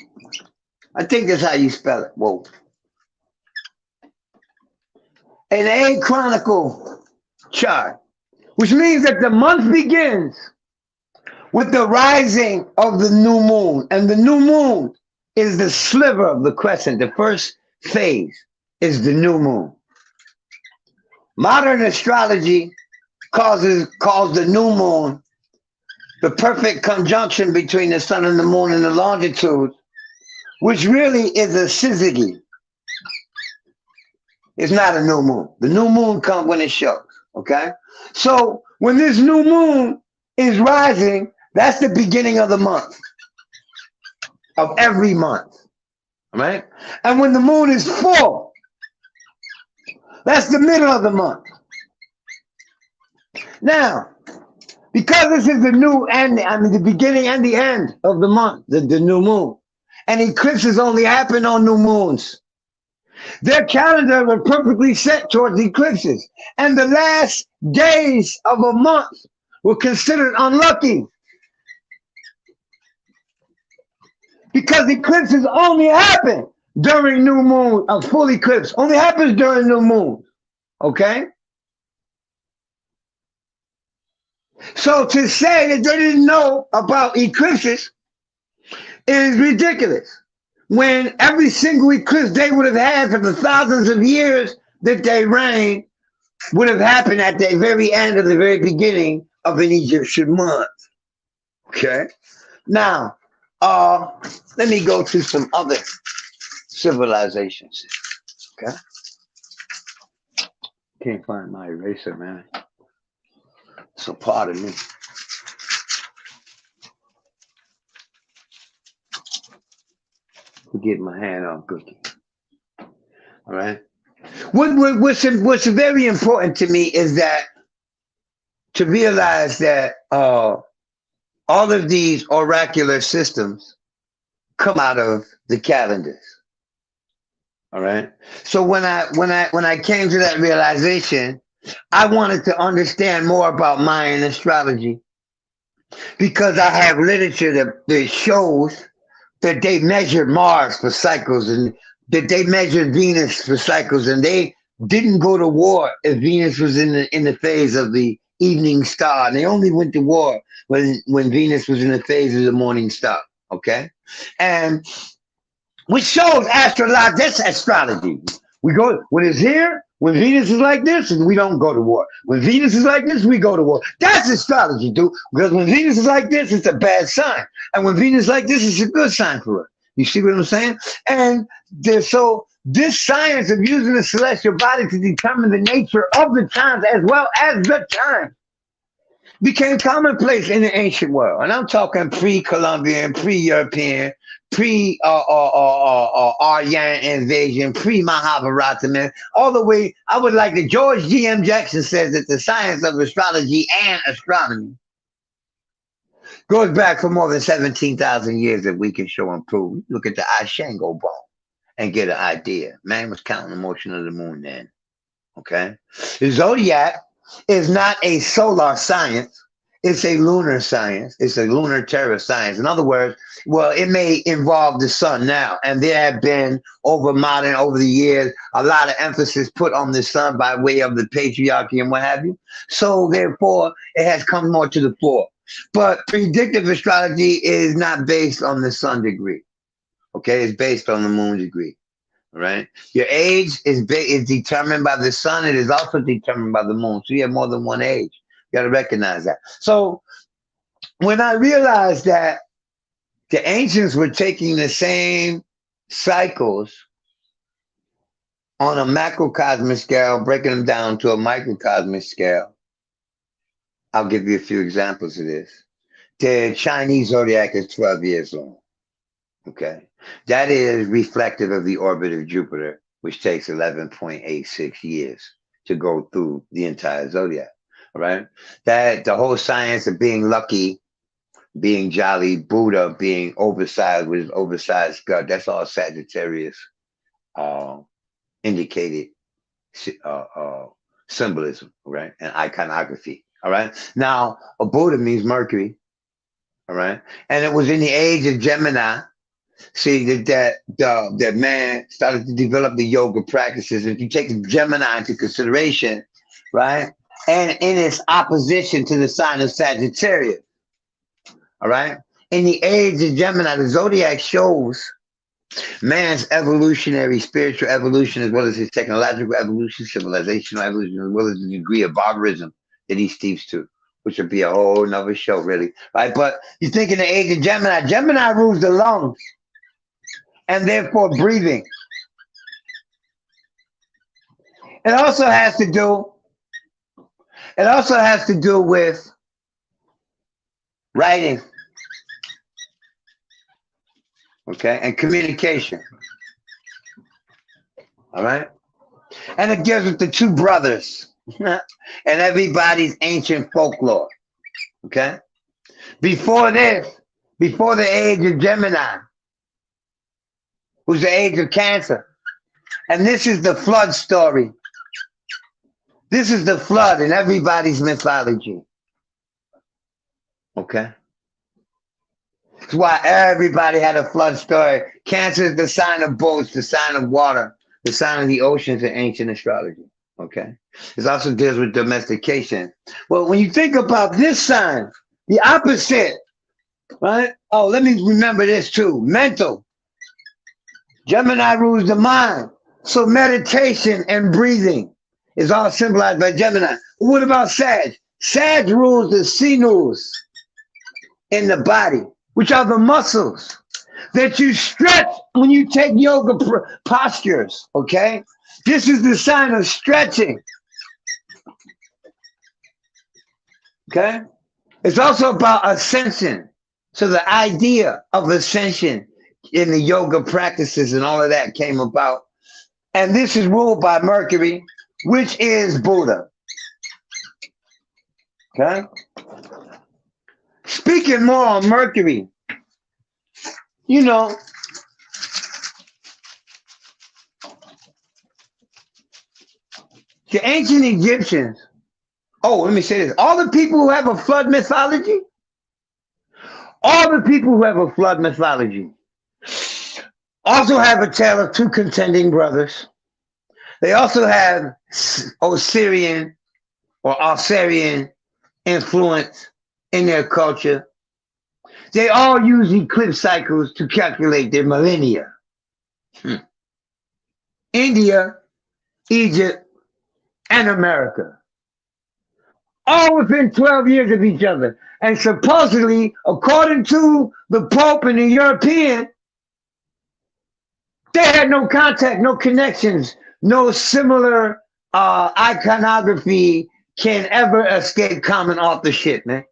I think that's how you spell it. Whoa. An egg chronicle chart, which means that the month begins with the rising of the new moon. And the new moon is the sliver of the crescent. The first phase is the new moon. Modern astrology calls the new moon the perfect conjunction between the sun and the moon in the longitude, which really is a syzygy. It's not a new moon. The new moon comes when it shows, okay? So when this new moon is rising, that's the beginning of the month, of every month, all right? And when the moon is full, that's the middle of the month. Now, because this is the new and the beginning and the end of the month, the new moon, and eclipses only happen on new moons, their calendar was perfectly set towards eclipses, and the last days of a month were considered unlucky because eclipses only happen during new moon. A full eclipse only happens during new moon, okay? So to say that they didn't know about eclipses is ridiculous, when every single eclipse they would have had for the thousands of years that they reigned would have happened at the very end of the very beginning of an Egyptian month. Okay? Now, let me go to some other civilizations. Okay? Can't find my eraser, man. So pardon me. Get my hand off cookie. All right. What's very important to me is that to realize that all of these oracular systems come out of the calendars. All right. So when I came to that realization, I wanted to understand more about Mayan astrology because I have literature that shows that they measured Mars for cycles and that they measured Venus for cycles, and they didn't go to war if Venus was in the phase of the evening star. And they only went to war when Venus was in the phase of the morning star. Okay, and which shows astrology. That's astrology. We go when it's here. When Venus is like this, we don't go to war. When Venus is like this, we go to war. That's astrology, dude. Because when Venus is like this, it's a bad sign. And when Venus is like this, it's a good sign for us. You see what I'm saying? And so this science of using the celestial body to determine the nature of the times as well as the time became commonplace in the ancient world. And I'm talking pre-Columbian, pre-European, pre-Aryan invasion, pre-Mahabharata, man. All the way, I would like to, George G.M. Jackson says that the science of astrology and astronomy goes back for more than 17,000 years that we can show and prove. Look at the Ashango bone and get an idea. Man was counting the motion of the moon then, okay? The zodiac is not a solar science. It's a lunar science. It's a lunar terror science. In other words, well, it may involve the sun now, and there have been over the years, a lot of emphasis put on the sun by way of the patriarchy and what have you. So therefore, it has come more to the fore. But predictive astrology is not based on the sun degree. Okay, it's based on the moon degree. right? Your age is determined by the sun. It is also determined by the moon. So you have more than one age. You got to recognize that. So when I realized that the ancients were taking the same cycles on a macrocosmic scale, breaking them down to a microcosmic scale, I'll give you a few examples of this. The Chinese zodiac is 12 years long. Okay. That is reflective of the orbit of Jupiter, which takes 11.86 years to go through the entire zodiac. Right? That the whole science of being lucky, being jolly, Buddha being oversized with his oversized gut, that's all Sagittarius indicated symbolism, right? And iconography. All right. Now, a Buddha means Mercury. All right. And it was in the age of Gemini. See that man started to develop the yoga practices. If you take the Gemini into consideration, right, and in its opposition to the sign of Sagittarius, all right, in the age of Gemini, the zodiac shows man's evolutionary, spiritual evolution, as well as his technological evolution, civilizational evolution, as well as the degree of barbarism that he steeps to, which would be a whole nother show, really, right? But you think in the age of Gemini, Gemini rules the lungs, and therefore breathing. It also has to do with writing, okay, and communication. All right? And it deals with the two brothers and everybody's ancient folklore. Okay? Before this, before the age of Gemini, was the age of Cancer. And this is the flood story. This is the flood in everybody's mythology. Okay? That's why everybody had a flood story. Cancer is the sign of boats, the sign of water, the sign of the oceans in ancient astrology. Okay? It also deals with domestication. Well, when you think about this sign, the opposite, right? Oh, let me remember this too. Mental. Gemini rules the mind. So meditation and breathing is all symbolized by Gemini. What about Sag? Sag rules the sinews in the body, which are the muscles that you stretch when you take yoga postures, okay? This is the sign of stretching, okay? It's also about ascension. So the idea of ascension in the yoga practices and all of that came about. And this is ruled by Mercury, which is Buddha. Okay? Speaking more on Mercury, you know, the ancient Egyptians, oh, let me say this. All the people who have a flood mythology, also have a tale of two contending brothers. They also have Osirian or Osirian influence in their culture. They all use eclipse cycles to calculate their millennia. India, Egypt, and America, all within 12 years of each other. And supposedly, according to the Pope and the European, they had no contact, no connections, no similar iconography can ever escape common authorship, man.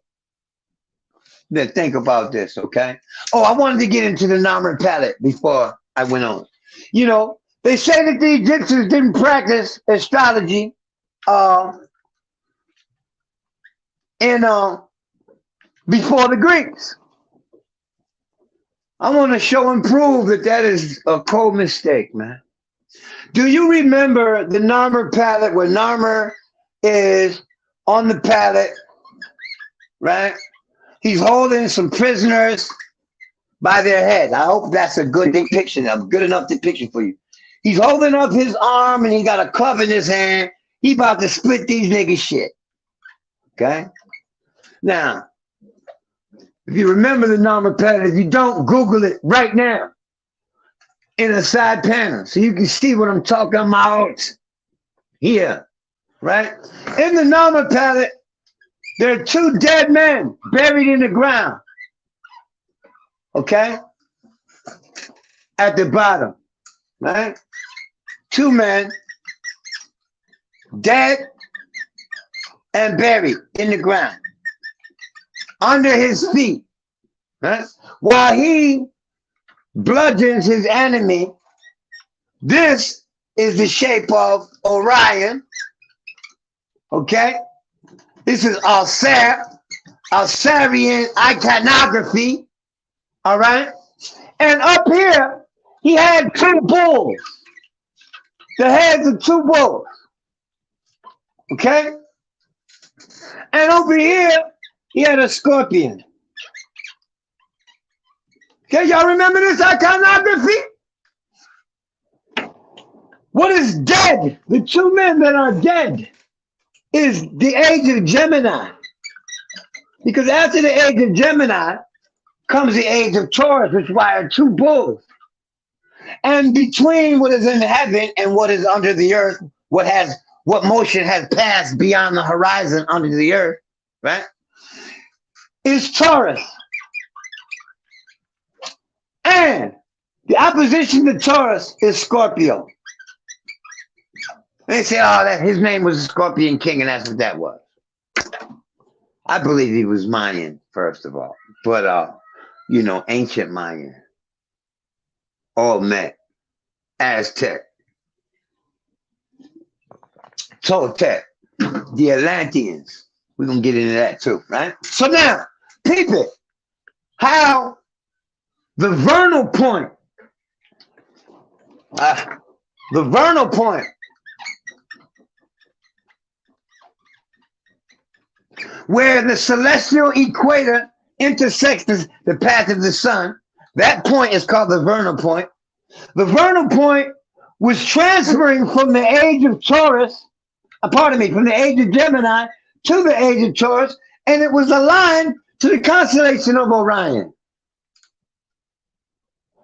Now think about this, okay? Oh, I wanted to get into the Namer palette before I went on. You know, they say that the Egyptians didn't practice astrology before the Greeks. I want to show and prove that that is a cold mistake, man. Do you remember the Namer palette where Namer is on the palette, right? He's holding some prisoners by their head. I hope that's a good depiction, a good enough depiction for you. He's holding up his arm and he got a club in his hand. He about to split these niggas shit. Okay? Now, if you remember the Namer palette, if you don't, Google it right now. in a side panel. So you can see what I'm talking about here, right? In the normal palette, there are two dead men buried in the ground, okay? At the bottom, right? Two men dead and buried in the ground under his feet, right? While he bludgeons his enemy. This is the shape of Orion, okay? This is Alsarian iconography, all right? And up here, he had two bulls, the heads of two bulls, okay? And over here, he had a scorpion. Okay, y'all remember this iconography? What is dead, the two men that are dead, is the age of Gemini. Because after the age of Gemini comes the age of Taurus, which are two bulls. And between what is in heaven and what is under the earth, what motion has passed beyond the horizon under the earth, right, is Taurus. And the opposition to Taurus is Scorpio. They say, oh, that his name was the Scorpion King, and that's what that was. I believe he was Mayan, first of all. But, ancient Mayan. Olmec, Aztec, Toltec, the Atlanteans. We're going to get into that too, right? So now, peep it. How the vernal point, where the celestial equator intersects the path of the sun, that point is called the vernal point. The vernal point was transferring from the age of Taurus, from the age of Gemini to the age of Taurus, and it was aligned to the constellation of Orion.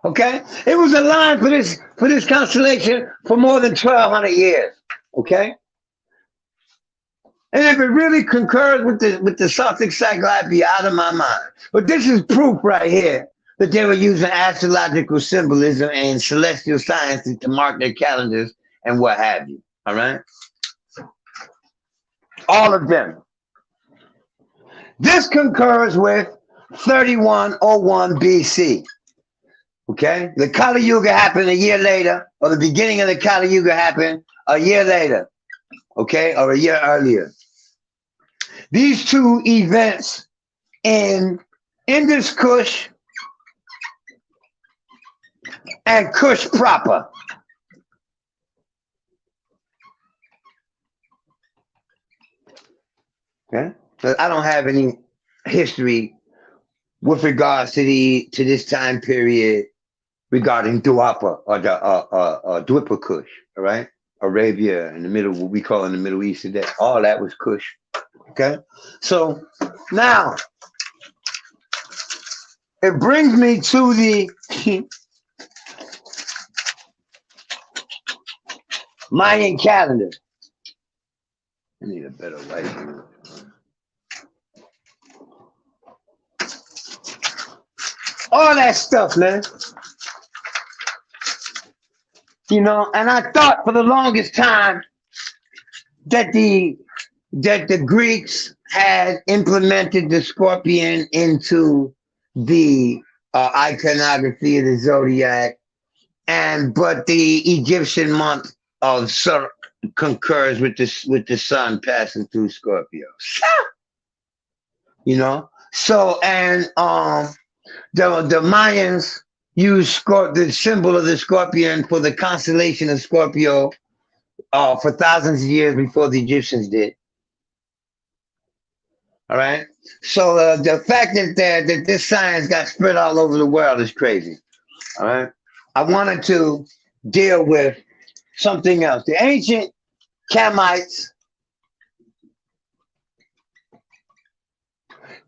Okay? It was aligned for this constellation for more than 1,200 years. Okay? And if it really concurs with the Celtic cycle, I'd be out of my mind. But this is proof right here that they were using astrological symbolism and celestial sciences to mark their calendars and what have you. All right? All of them. This concurs with 3101 BC. Okay? The Kali Yuga happened a year later, or the beginning of the Kali Yuga happened a year later. Okay? Or a year earlier. These two events in Indus Kush and Kush proper. Okay? So I don't have any history with regards to this time period regarding Duapa or Dwipa Kush, all right? Arabia in the middle, what we call in the Middle East today. All that was Kush. Okay, so now it brings me to the Mayan calendar. I need a better light here. All that stuff, man. And I thought for the longest time that the Greeks had implemented the scorpion into the iconography of the zodiac, but the Egyptian month of Sur concurs with the sun passing through Scorpio. So the Mayans used the symbol of the scorpion for the constellation of Scorpio for thousands of years before the Egyptians did. All right. So the fact that this science got spread all over the world is crazy. All right. I wanted to deal with something else. The ancient Kamites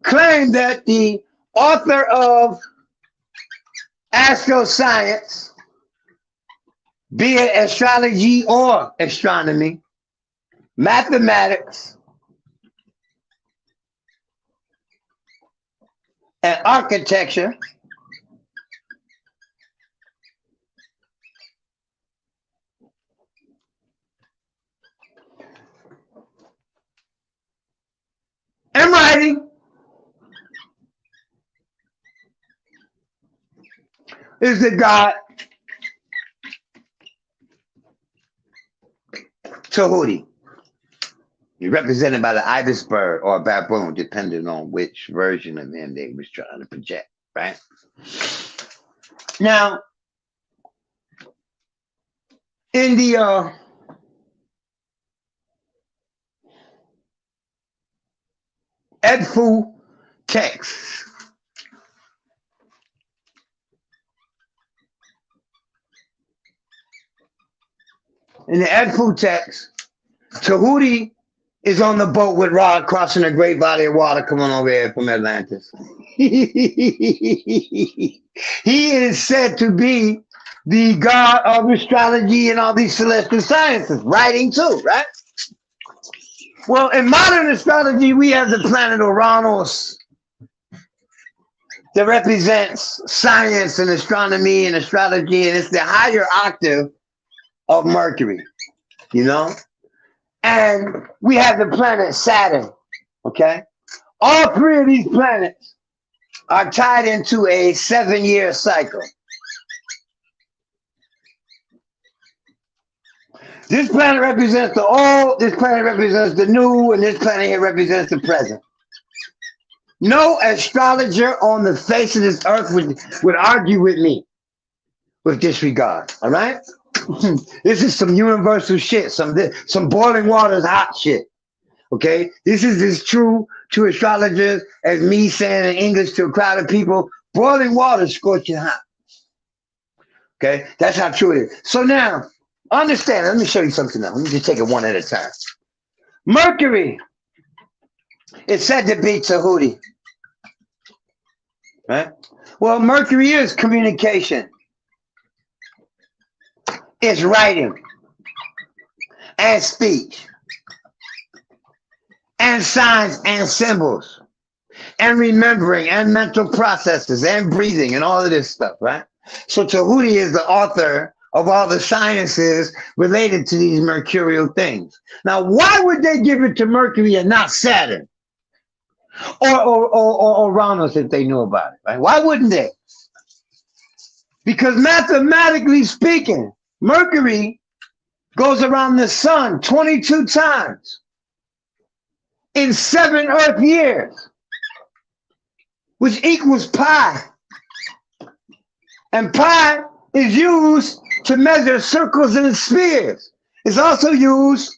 claimed that the author of astroscience be it astrology or astronomy, mathematics, and architecture, and writing is the god Tahuti. He's represented by the ibis bird or baboon, depending on which version of him they was trying to project, right? Now, in the Edfu text, Tahuti is on the boat with Ra crossing a great body of water coming over here from Atlantis. He is said to be the god of astrology and all these celestial sciences, writing too, right? Well, in modern astrology, we have the planet Uranus that represents science and astronomy and astrology, and it's the higher octave of Mercury, you know? And we have the planet Saturn, okay? All three of these planets are tied into a 7-year cycle. This planet represents the old, this planet represents the new, and this planet here represents the present. No astrologer on the face of this earth would argue with me with this regard, all right? This is some universal shit, some boiling water's hot shit, okay? This is as true to astrologers as me saying in English to a crowd of people, boiling water scorching hot, okay? That's how true it is. So now, understand, let me show you something else. Let me just take it one at a time. Mercury is said to be Tahuti, right? Well, Mercury is communication. It's writing and speech and signs and symbols and remembering and mental processes and breathing and all of this stuff, right? So Tahuti is the author of all the sciences related to these mercurial things. Now, why would they give it to Mercury and not Saturn or Uranus if they knew about it, right? Why wouldn't they? Because mathematically speaking, Mercury goes around the sun 22 times in 7 Earth years, which equals pi. And pi is used to measure circles and spheres. It's also used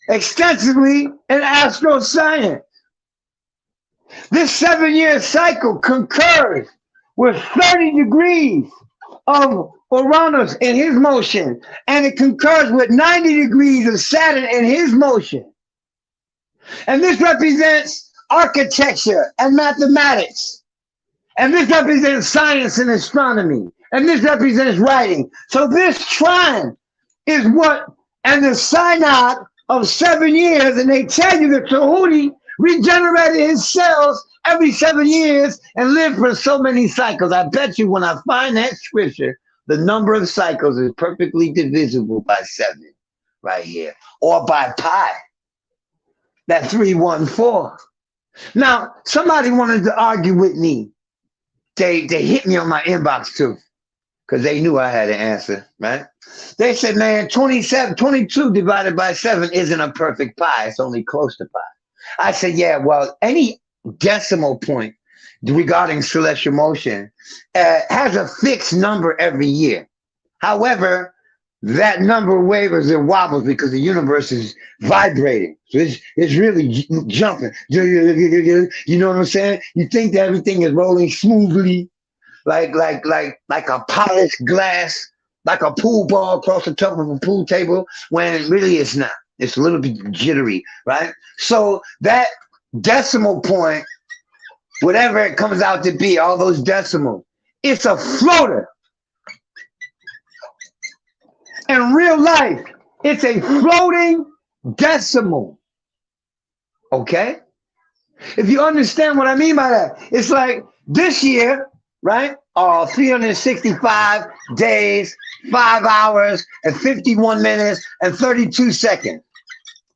extensively in astroscience. This 7-year cycle concurs with 30 degrees of Uranus in his motion, and it concurs with 90 degrees of Saturn in his motion. And this represents architecture and mathematics. And this represents science and astronomy. And this represents writing. So this trine is what, and the synod of 7 years, and they tell you that Tahuti regenerated his cells every 7 years and lived for so many cycles. I bet you when I find that scripture, the number of cycles is perfectly divisible by 7 right here, or by pi, that 314. Now, somebody wanted to argue with me. They hit me on my inbox too, because they knew I had an answer, right? They said, man, 22 divided by 7 isn't a perfect pi. It's only close to pi. I said, yeah, well, any decimal point regarding celestial motion has a fixed number every year. However, that number wavers and wobbles because the universe is vibrating. So it's really jumping. You know what I'm saying? You think that everything is rolling smoothly, like a polished glass, like a pool ball across the top of a pool table, when really it's not. It's a little bit jittery, right? So that decimal point, whatever it comes out to be, all those decimals, it's a floater. in real life, it's a floating decimal. Okay? If you understand what I mean by that, it's like this year, right? 365 days, 5 hours, and 51 minutes, and 32 seconds.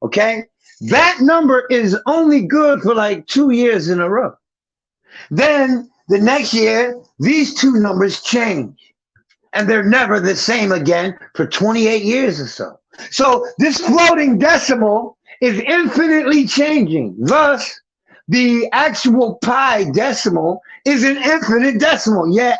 Okay? That number is only good for like 2 years in a row. Then the next year, these two numbers change. And they're never the same again for 28 years or so. So this floating decimal is infinitely changing. Thus, the actual pi decimal is an infinite decimal. Yet,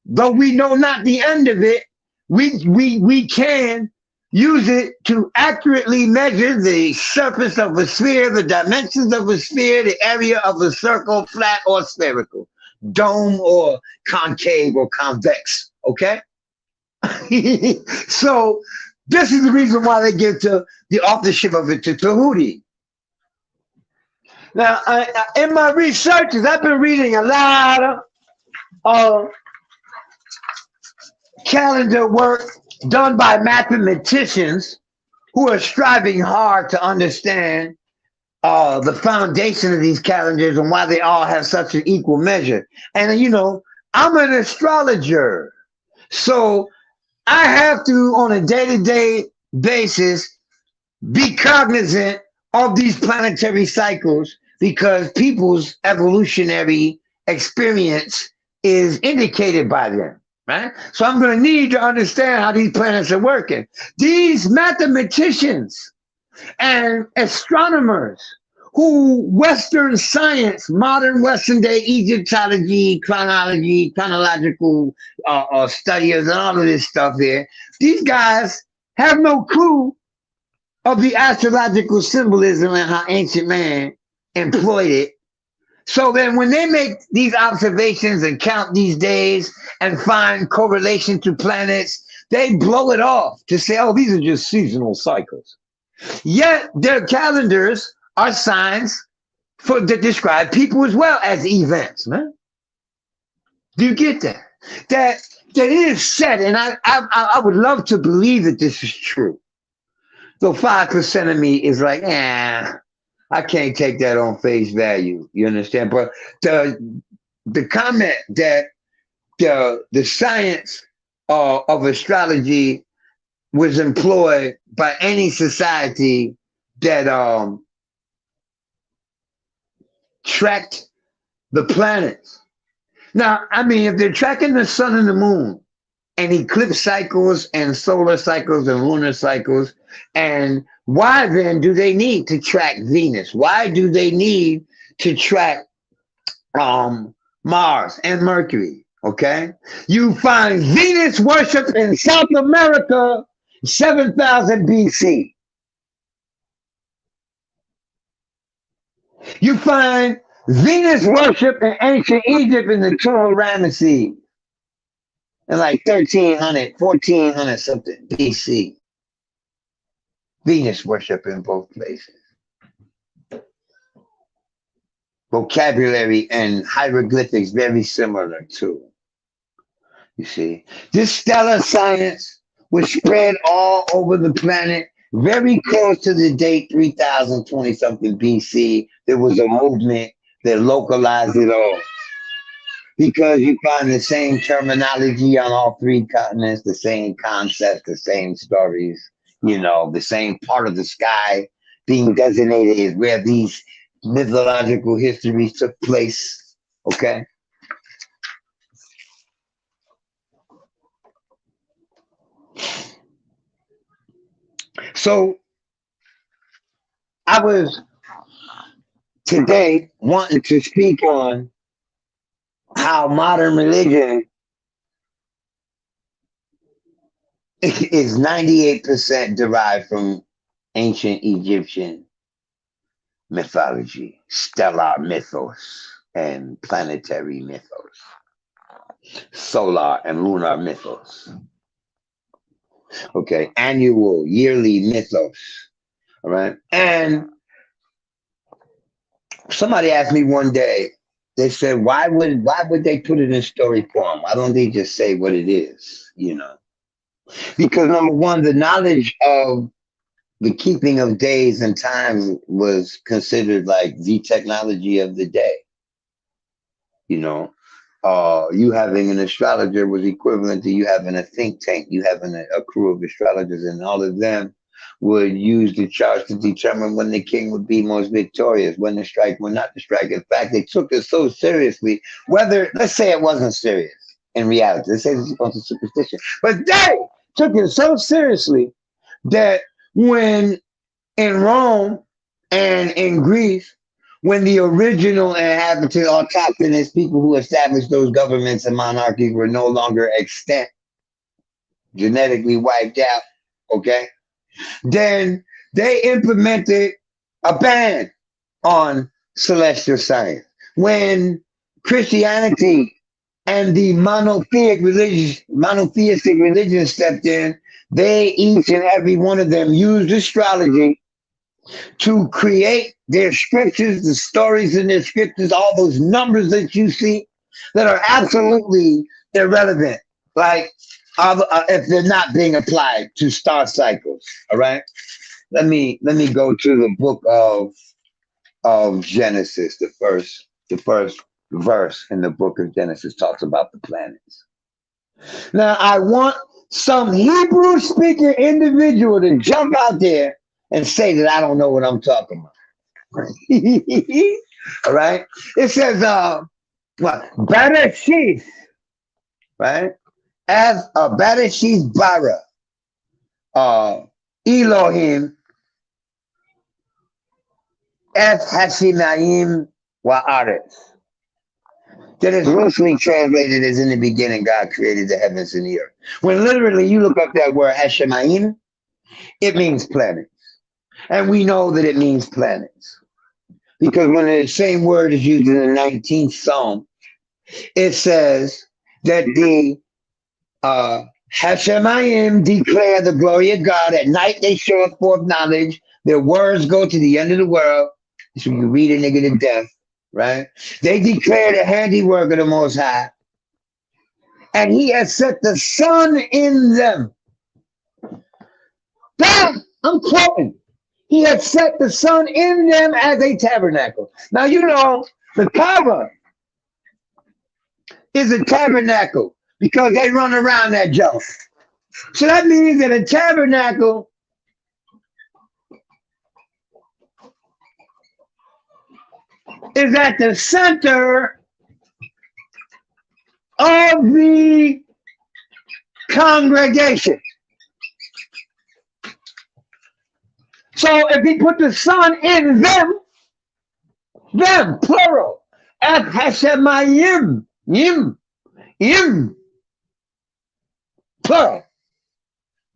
though we know not the end of it, we can use it to accurately measure the surface of a sphere, the dimensions of a sphere, the area of a circle, flat or spherical, dome or concave or convex. Okay? So this is the reason why they give to the authorship of it to Tahuti. Now, in my researches, I've been reading a lot of calendar work done by mathematicians who are striving hard to understand the foundation of these calendars and why they all have such an equal measure. And, you know, I'm an astrologer. So I have to, on a day-to-day basis, be cognizant of these planetary cycles because people's evolutionary experience is indicated by them, right? So I'm going to need to understand how these planets are working. These mathematicians and astronomers who Western science, modern Western day Egyptology, chronological studies and all of this stuff here, these guys have no clue of the astrological symbolism and how ancient man employed it. So then when they make these observations and count these days and find correlation to planets, they blow it off to say, oh, these are just seasonal cycles. Yet their calendars are signs that describe people as well as events, man. Do you get that? That it is said, and I would love to believe that this is true. So 5% of me is like, I can't take that on face value. You understand? But the comment that the science of astrology was employed by any society that tracked the planets. Now, I mean, if they're tracking the sun and the moon and eclipse cycles and solar cycles and lunar cycles, and why then do they need to track Venus? Why do they need to track Mars and Mercury? Okay, you find Venus worship in South America 7,000 BC. You find Venus worship in ancient Egypt in the Tour Ramesses in like 1300, 1400 something BC. Venus worship in both places. Vocabulary and hieroglyphics very similar too. You see, this stellar science was spread all over the planet, very close to the date 3020 something BC. There was a movement that localized it all. Because you find the same terminology on all three continents, the same concepts, the same stories, you know, the same part of the sky being designated as where these mythological histories took place. Okay. So I was today wanting to speak on how modern religion is 98% derived from ancient Egyptian mythology, stellar mythos, and planetary mythos, solar and lunar mythos. Okay, annual, yearly mythos. All right. And somebody asked me one day, they said, why would they put it in story form? Why don't they just say what it is, you know? Because number one, the knowledge of the keeping of days and times was considered like the technology of the day. You know, you having an astrologer was equivalent to you having a think tank, you having a crew of astrologers, and all of them would use the charts to determine when the king would be most victorious, when to strike, when not to strike. In fact, they took it so seriously, whether, let's say it wasn't serious in reality, let's say it's a bunch of superstition, but they took it so seriously that when in Rome and in Greece, when the original inhabitants, autochthonous people who established those governments and monarchies were no longer extant, genetically wiped out, okay, then they implemented a ban on celestial science. When Christianity and the monotheistic religion stepped in, they each and every one of them used astrology to create their scriptures, the stories in their scriptures, all those numbers that you see that are absolutely irrelevant, like if they're not being applied to star cycles. All right, let me go to the book of Genesis. The first verse in the book of Genesis talks about the planets. Now I want some Hebrew speaking individual to jump out there and say that I don't know what I'm talking about. All right. It says what? Bereshith, right? As Bereshith bara. Elohim es Hashemayim wa'aretz. That is loosely translated as in the beginning God created the heavens and the earth. When literally you look up that word Hashemayim, it means planets. And we know that it means planets. Because when the same word is used in the 19th Psalm, it says that the Hashemayim declare the glory of God. At night they show forth knowledge. Their words go to the end of the world. So you read a nigga to death, right? They declare the handiwork of the Most High. And he has set the sun in them. Bam! I'm quoting. He had set the sun in them as a tabernacle. Now, you know, the Kaaba is a tabernacle because they run around that junk. So that means that a tabernacle is at the center of the congregation. So if he put the sun in them, plural, at Hashemayim, yim, plural,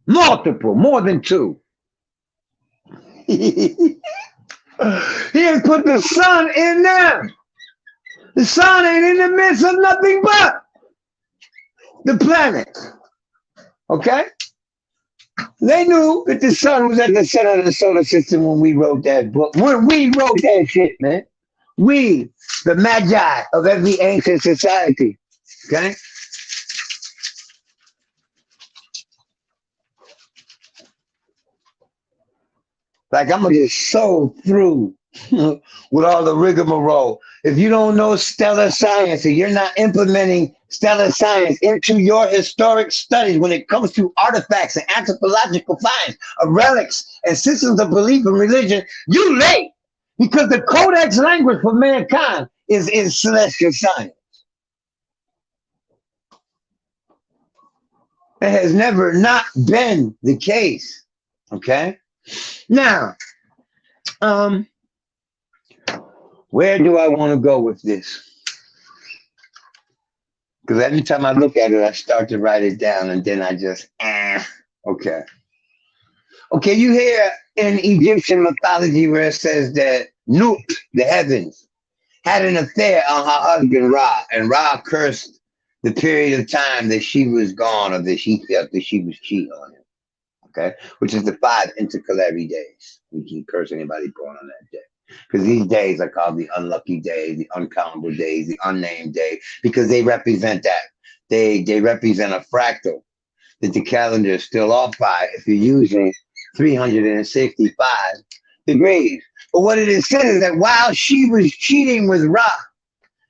multiple, more than two. He has put the sun in them. The sun ain't in the midst of nothing but the planet. Okay? They knew that the sun was at the center of the solar system when we wrote that book. When we wrote that shit, man. We, the magi of every ancient society. Okay? Like I'm gonna just sow through with all the rigmarole. If you don't know stellar science and you're not implementing stellar science into your historic studies when it comes to artifacts and anthropological finds of relics and systems of belief and religion, you late. Because the Codex language for mankind is in celestial science. It has never not been the case. Okay? Now, where do I want to go with this? Because every time I look at it, I start to write it down and then I just, okay. Okay, you hear in Egyptian mythology where it says that Nut, the heavens, had an affair on her husband Ra, and Ra cursed the period of time that she was gone or that she felt that she was cheating on him. Okay, which is the 5 intercalary days. We can curse anybody born on that day. Because these days are called the unlucky days, the uncountable days, the unnamed day, because they represent that. They represent a fractal. that the calendar is still off by if you're using 365 degrees. But what it is said is that while she was cheating with Ra,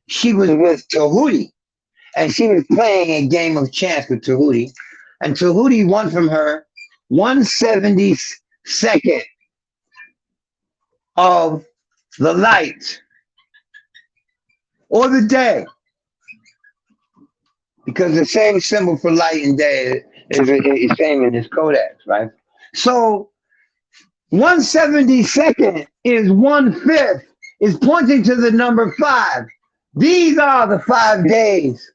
she was with Tahuti, and she was playing a game of chance with Tahuti, and Tahuti won from her 1/72nd of the light or the day, because the same symbol for light and day is the same in this codex, right? So 1/72nd is 1/5, is pointing to the number 5. These are the 5 days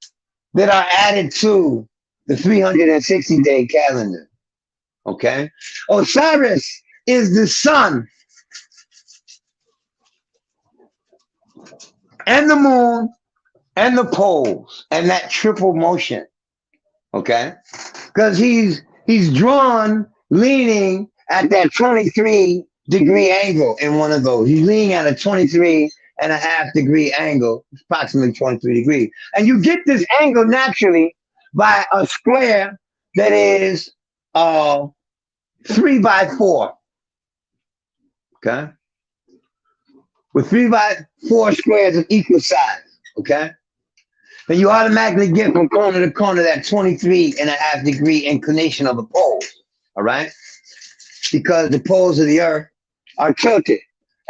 that are added to the 360-day calendar. Okay? Osiris is the sun and the moon and the poles and that triple motion. Okay? Because he's drawn leaning at that 23-degree angle in one of those. He's leaning at a 23.5-degree angle, approximately 23 degrees. And you get this angle naturally by a square that is 3 by 4. Okay? With 3 by 4 squares of equal size. Okay? Then you automatically get from corner to corner that 23.5-degree inclination of the poles. All right? Because the poles of the earth are tilted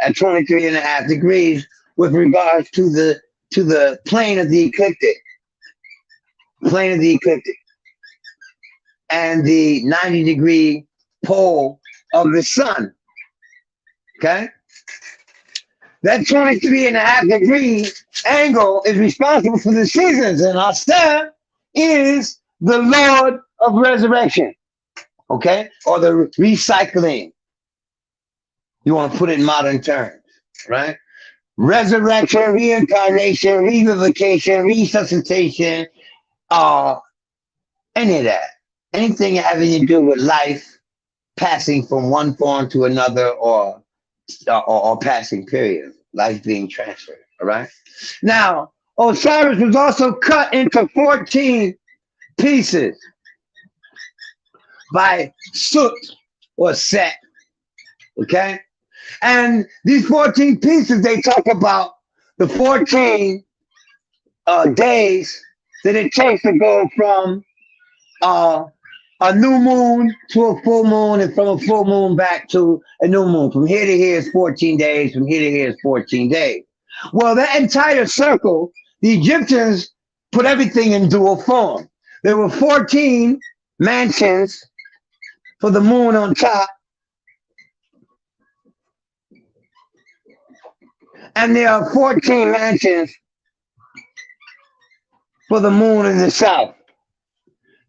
at 23.5 degrees with regards to the plane of the ecliptic. Plane of the ecliptic. And the 90-degree pole of the sun. Okay? That 23.5-degree angle is responsible for the seasons, and Aster is the Lord of resurrection, okay? Or the recycling. You want to put it in modern terms, right? Resurrection, reincarnation, revivification, resuscitation, any of that. Anything having to do with life passing from one form to another or passing period, life being transferred, all right? Now, Osiris was also cut into 14 pieces by Sut or Set, okay? And these 14 pieces, they talk about the 14 days that it takes to go from a new moon to a full moon, and from a full moon back to a new moon. From here to here is 14 days. From here to here is 14 days. Well, that entire circle, the Egyptians put everything in dual form. There were 14 mansions for the moon on top, and there are 14 mansions for the moon in the south.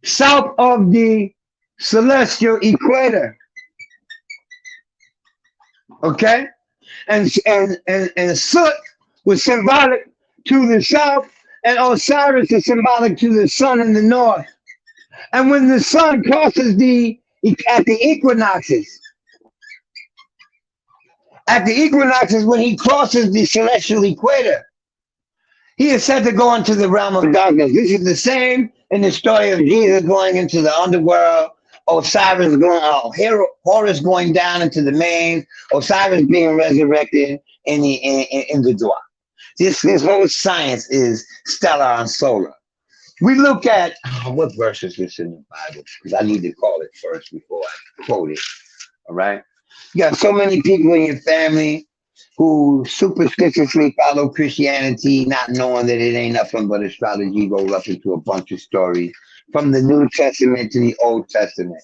South of the celestial equator. Okay? And Sut was symbolic to the south, and Osiris is symbolic to the sun in the north. And when the sun crosses at the equinoxes, when he crosses the celestial equator, he is said to go into the realm of darkness. This is the same in the story of Jesus going into the underworld, Osiris going, Horus going down into the main, Osiris being resurrected in the Dwa. This whole science is stellar and solar. We look at what verse is this in the Bible? Because I need to call it first before I quote it. All right. You got so many people in your family who superstitiously follow Christianity, not knowing that it ain't nothing but astrology rolled up into a bunch of stories from the New Testament to the Old Testament.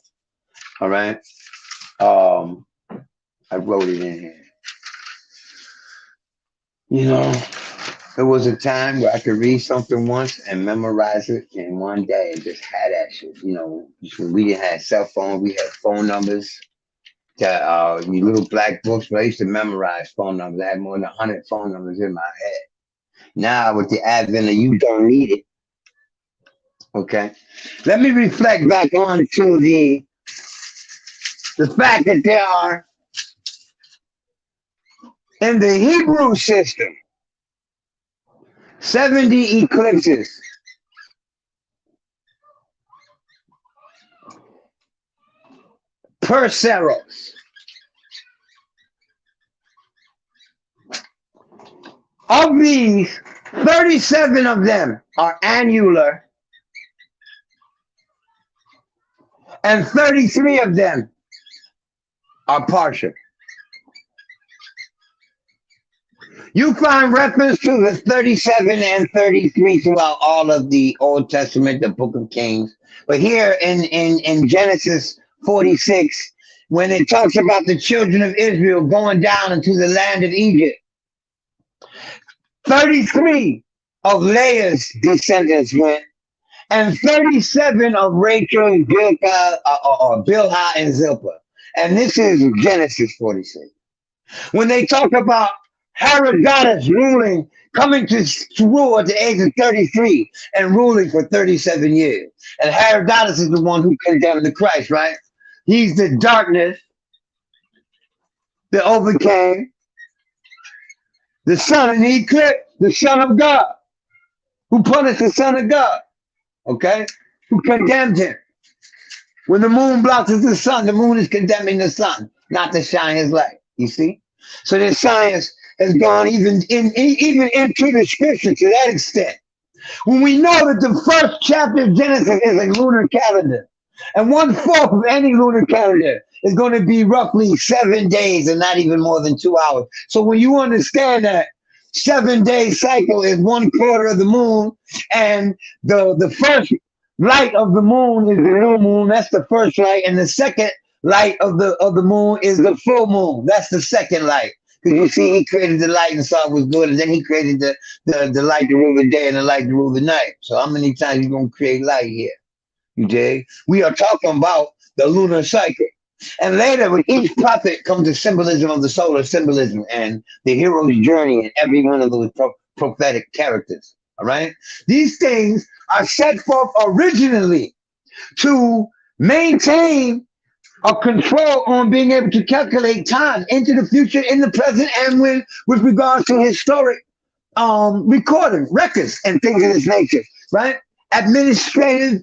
All right. I wrote it in here. You know, there was a time where I could read something once and memorize it in one day and just had that shit. You know, when we didn't have cell phones, we had phone numbers. These little black books, but I used to memorize phone numbers. I had more than 100 phone numbers in my head. Now, with the advent of you don't need it. Okay. Let me reflect back on to the fact that there are, in the Hebrew system, 70 eclipses. per Saros. Of these, 37 of them are annular, and 33 of them are partial. You find reference to the 37 and 33 throughout all of the Old Testament, the Book of Kings. But here in Genesis 46, when it talks about the children of Israel going down into the land of Egypt, 33 of Leah's descendants went, and 37 of Rachel, Bilhah, and Zilpah. And this is Genesis 46. When they talk about Herodotus ruling, coming to rule at the age of 33 and ruling for 37 years. And Herodotus is the one who condemned the Christ, right? He's the darkness that overcame the sun in the eclipse, the Son of God, who punished the Son of God, okay? Who condemned him. When the moon blocks the sun, the moon is condemning the sun not to shine his light, you see? So this science has gone even into the scripture to that extent. When we know that the first chapter of Genesis is a lunar calendar, and 1/4 of any lunar calendar is going to be roughly 7 days and not even more than 2 hours. So when you understand that 7-day cycle is 1/4 of the moon, and the first light of the moon is the new moon, that's the first light, and the second light of the moon is the full moon, that's the second light. Because you see, he created the light and saw it was good, and then he created the light to rule the day and the light to rule the night. So how many times you gonna create light here? You dig? We are talking about the lunar cycle. And later, when each prophet comes to symbolism of the solar symbolism and the hero's journey and every one of those prophetic characters, all right? These things are set forth originally to maintain a control on being able to calculate time into the future, in the present, and with regards to historic recording, records, and things of this nature, right? Administrative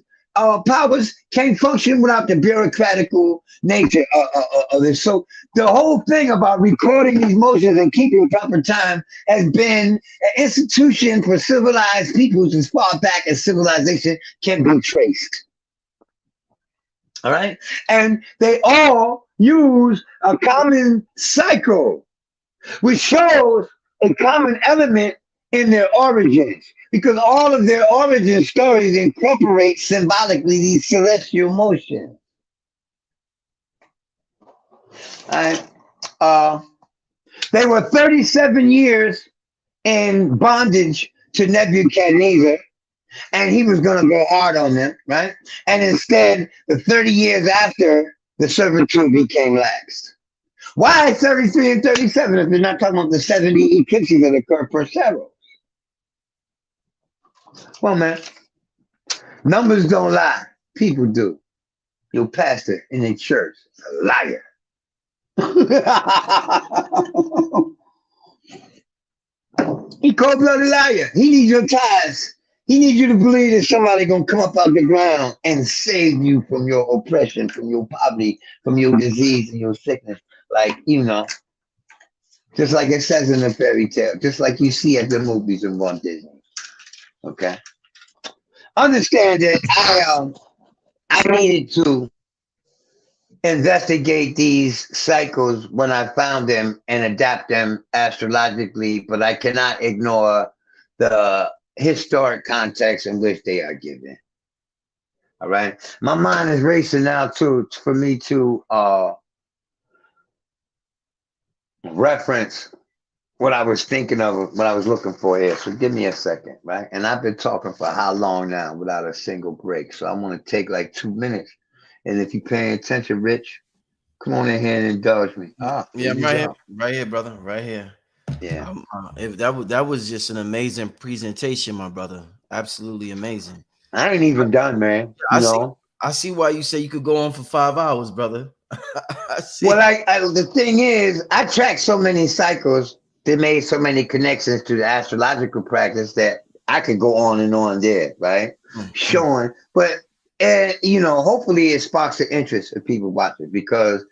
powers can't function without the bureaucratical nature of this. So the whole thing about recording these motions and keeping proper time has been an institution for civilized peoples as far back as civilization can be traced. All right. And they all use a common cycle, which shows a common element in their origins, because all of their origin stories incorporate symbolically these celestial motions. All right. They were 37 years in bondage to Nebuchadnezzar, and he was going to go hard on them, right? And instead, the 30 years after, the servitude became laxed. Why 33 and 37 if they're not talking about the 70 eclipses that occur per Saros? Well, man, numbers don't lie. People do. Your pastor in a church is a liar. He cold-blooded liar. He needs your tithes. He needs you to believe that somebody gonna come up out the ground and save you from your oppression, from your poverty, from your disease and your sickness. Like, you know, just like it says in the fairy tale, just like you see at the movies in Walt Disney. Okay. Understand that I needed to investigate these cycles when I found them and adapt them astrologically, but I cannot ignore the historic context in which they are given. All right. My mind is racing now too for me to reference what I was thinking of, what I was looking for here. So give me a second, right? And I've been talking for how long now without a single break. So I want to take like 2 minutes. And if you're paying attention, Rich, come on in here and indulge me. Yeah, I'm right here, brother, right here. Yeah. If that was just an amazing presentation, my brother. Absolutely amazing. I ain't even done, man. I see why you say you could go on for 5 hours, brother. I see. Well, the thing is, I tracked so many cycles that made so many connections to the astrological practice that I could go on and on there, right? Mm-hmm. Showing, but And you know, hopefully it sparks the interest of people watching, because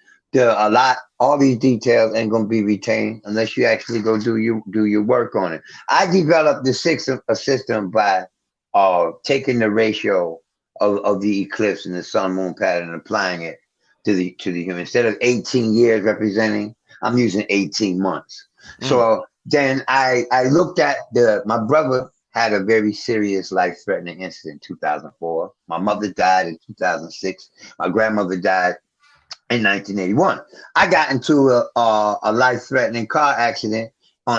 all these details ain't gonna be retained unless you actually go do your work on it. I developed a system by taking the ratio of the eclipse and the sun moon pattern and applying it to the human. Instead of 18 years representing, I'm using 18 months. So then I looked at my brother had a very serious life-threatening incident in 2004. My mother died in 2006. My grandmother died in 1981. I got into a life-threatening car accident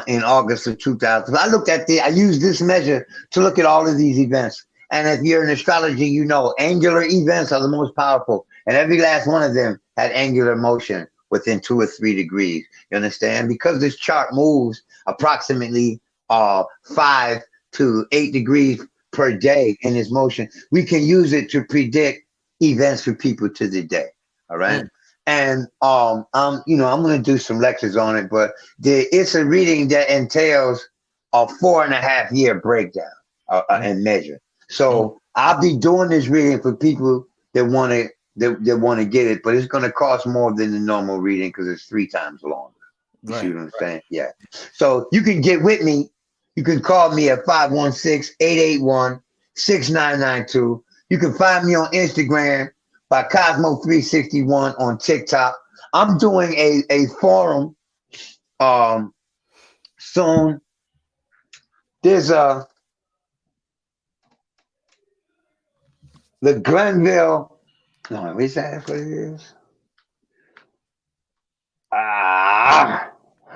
in August of 2000. I used this measure to look at all of these events. And if you're in astrology, you know angular events are the most powerful. And every last one of them had angular motion within 2 or 3 degrees. You understand? Because this chart moves approximately 5 to 8 degrees per day in its motion, we can use it to predict events for people to the day. All right. And I'm going to do some lectures on it, but it's a reading that entails a 4.5 year breakdown and measure. So I'll be doing this reading for people that want to get it, but it's going to cost more than the normal reading because it's 3 times longer. You see what I'm saying? Yeah. So you can get with me. You can call me at 516-881-6992. You can find me on Instagram by Cosmo361 on TikTok. I'm doing a forum soon. There's the Glenville. No, is that what it is?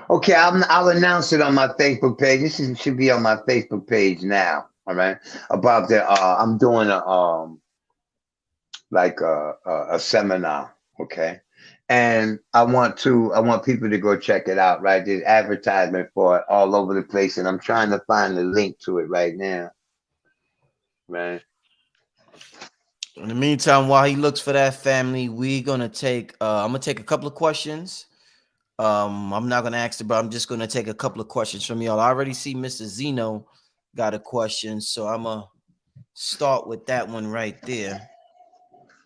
Okay, I'll announce it on my Facebook page. This should be on my Facebook page now. All right, about I'm doing a seminar. Okay, and I want people to go check it out. Right, there's advertisement for it all over the place, and I'm trying to find the link to it right now. Right. In the meantime, while he looks for that, family, I'm gonna take a couple of questions. I'm not gonna ask but I'm just gonna take a couple of questions from y'all. I already see Mr. Zeno got a question, so I'm gonna start with that one right there.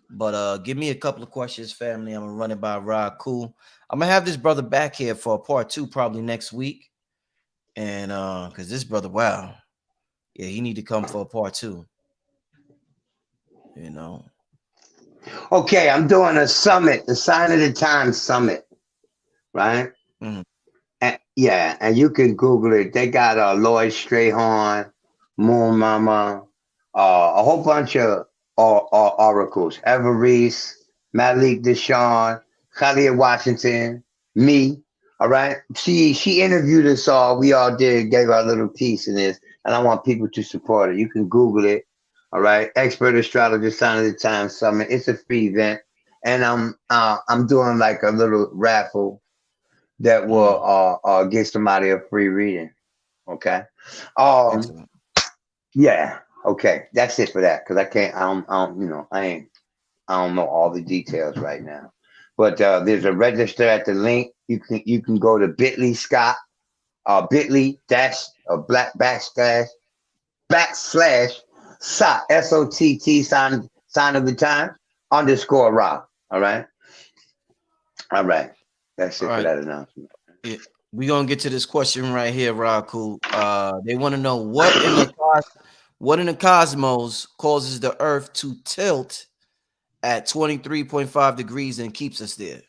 But give me a couple of questions, family. I'm gonna run it by Rod Cool. I'm gonna have this brother back here for a part 2 probably next week. And because this brother, wow, yeah, he need to come for a part 2. You know. Okay, I'm doing a summit, the Sign of the Time Summit, right? And you can Google it. They got Lloyd Strayhorn, Moon Mama, a whole bunch of oracles. Everest, Malik Deshawn, Khalid Washington, me. All right. She interviewed us all. We all gave our little piece in this, and I want people to support it. You can Google it. All right. Expert Astrologer Sign of the Time Summit. It's a free event. And I'm doing like a little raffle that will get somebody a free reading. Okay. Yeah. Okay. That's it for that. Cause I don't know all the details right now, but there's a register at the link. You can go to bit.ly Scott, bit.ly backslash SOT, SOTT sign of the time _ Rob. All right. All right. That's it for that announcement. Yeah. We're gonna get to this question right here, Raku. They want to know what in the cosmos causes the Earth to tilt at 23.5 degrees and keeps us there.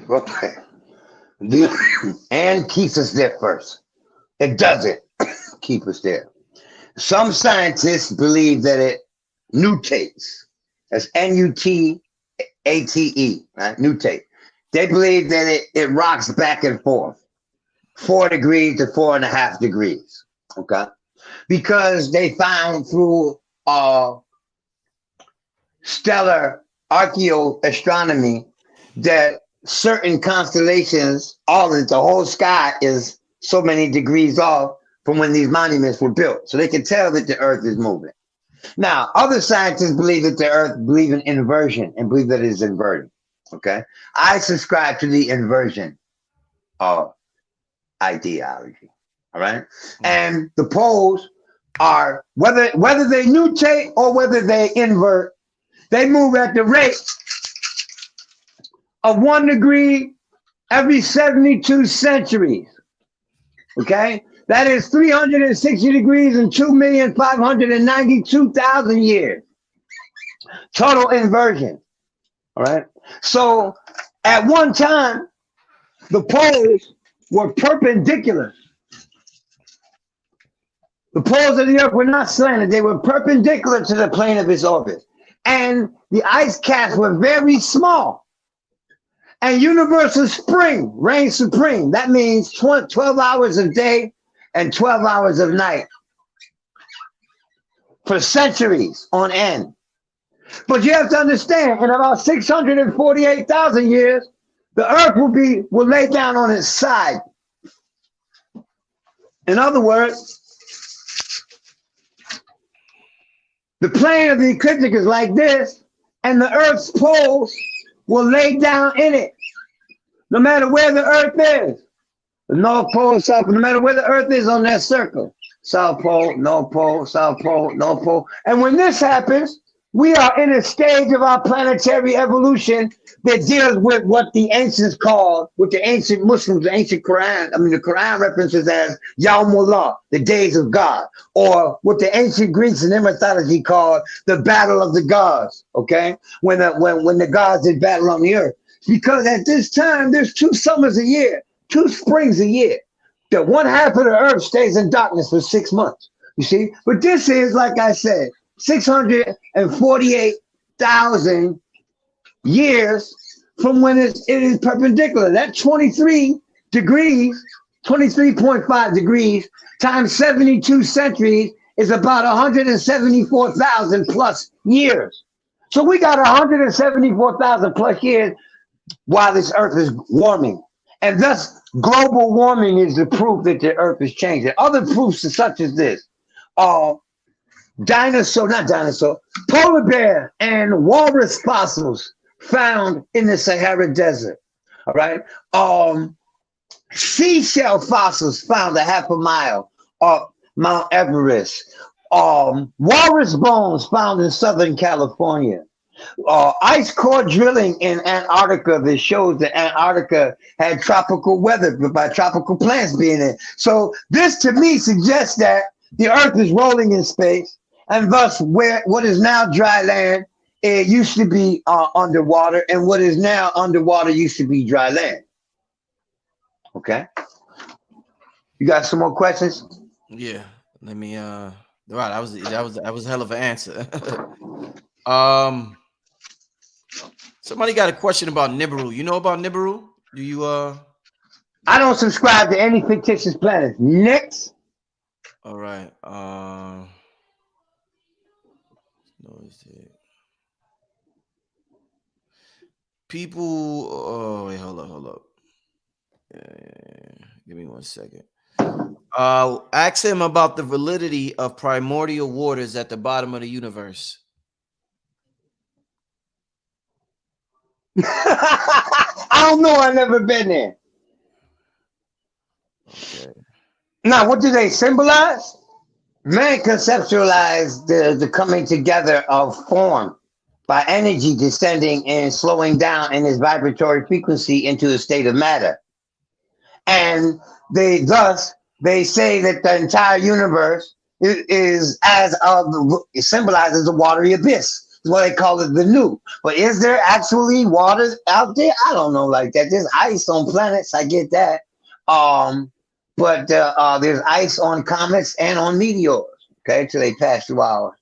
Okay. And keeps us there first. It doesn't keep us there. Some scientists believe that it nutates. That's Nutate, right? Nutate. They believe that it rocks back and forth, 4 degrees to 4.5 degrees. Okay. Because they found through stellar archaeoastronomy that certain constellations, the whole sky is so many degrees off from when these monuments were built. So they can tell that the Earth is moving. Now, other scientists believe that the Earth believe in inversion and believe that it is inverting. Okay. I subscribe to the inversion ideology. All right. And the poles are, whether they nutate or whether they invert, they move at the rate of 1 degree every 72 centuries. Okay? That is 360 degrees in 2,592,000 years. Total inversion. All right? So at one time, the poles were perpendicular. The poles of the Earth were not slanted. They were perpendicular to the plane of its orbit. And the ice caps were very small. And universal spring reigned supreme. That means 12 hours of day and 12 hours of night for centuries on end. But you have to understand, in about 648,000 years, the Earth will lay down on its side. In other words, the plane of the ecliptic is like this, and the Earth's poles will lay down in it, no matter where the Earth is. The North Pole, South Pole, no matter where the Earth is on that circle. South Pole, North Pole, South Pole, North Pole. And when this happens, we are in a stage of our planetary evolution that deals with what the ancients called, what the ancient Muslims, the ancient Quran, the Quran references as Yawmullah, the days of God, or what the ancient Greeks in their mythology called the battle of the gods, okay? When the gods did battle on the earth. Because at this time, there's 2 summers a year, 2 springs a year. The one half of the earth stays in darkness for 6 months, you see? But this is, like I said, 648,000 years from when it is perpendicular. That 23 degrees, 23.5 degrees times 72 centuries is about 174,000 plus years. So we got 174,000 plus years while this earth is warming. And thus, global warming is the proof that the earth is changing. Other proofs are such as this. Polar bear and walrus fossils found in the Sahara Desert. All right. Seashell fossils found a half a mile up Mount Everest. Walrus bones found in Southern California. Ice core drilling in Antarctica that shows that Antarctica had tropical weather by tropical plants being in. So this to me suggests that the earth is rolling in space, and thus what is now dry land, it used to be underwater, and what is now underwater used to be dry land. Okay. You got some more questions? Yeah. Let me right, that was a hell of an answer. Somebody got a question about Nibiru. You know about Nibiru? Do you I don't subscribe to any fictitious planets. Next. All right. People. Oh wait, hold up. Give me 1 second. Ask him about the validity of primordial waters at the bottom of the universe. I don't know. I've never been there. Okay. Now, what do they symbolize? Man conceptualized the coming together of form by energy descending and slowing down in its vibratory frequency into a state of matter. And they say that the entire universe is it symbolizes the watery abyss. Is what they call it, the new. But is there actually water out there? I don't know like that. There's ice on planets. I get that. But there's ice on comets and on meteors. Okay, till they pass through our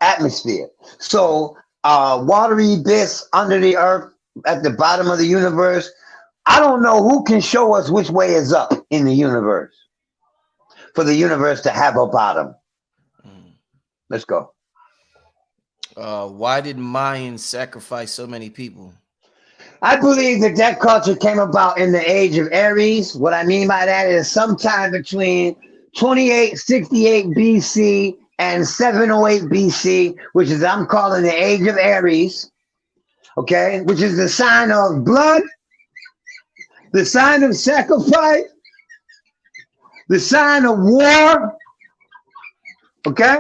atmosphere. So watery abyss under the earth at the bottom of the universe. I don't know who can show us which way is up in the universe for the universe to have a bottom. Let's go. Why did Mayans sacrifice so many people? I believe that culture came about in the age of Aries. What I mean by that is sometime between 2868 BC and 708 BC, which is I'm calling the age of Aries, okay, which is the sign of blood, the sign of sacrifice, the sign of war. Okay?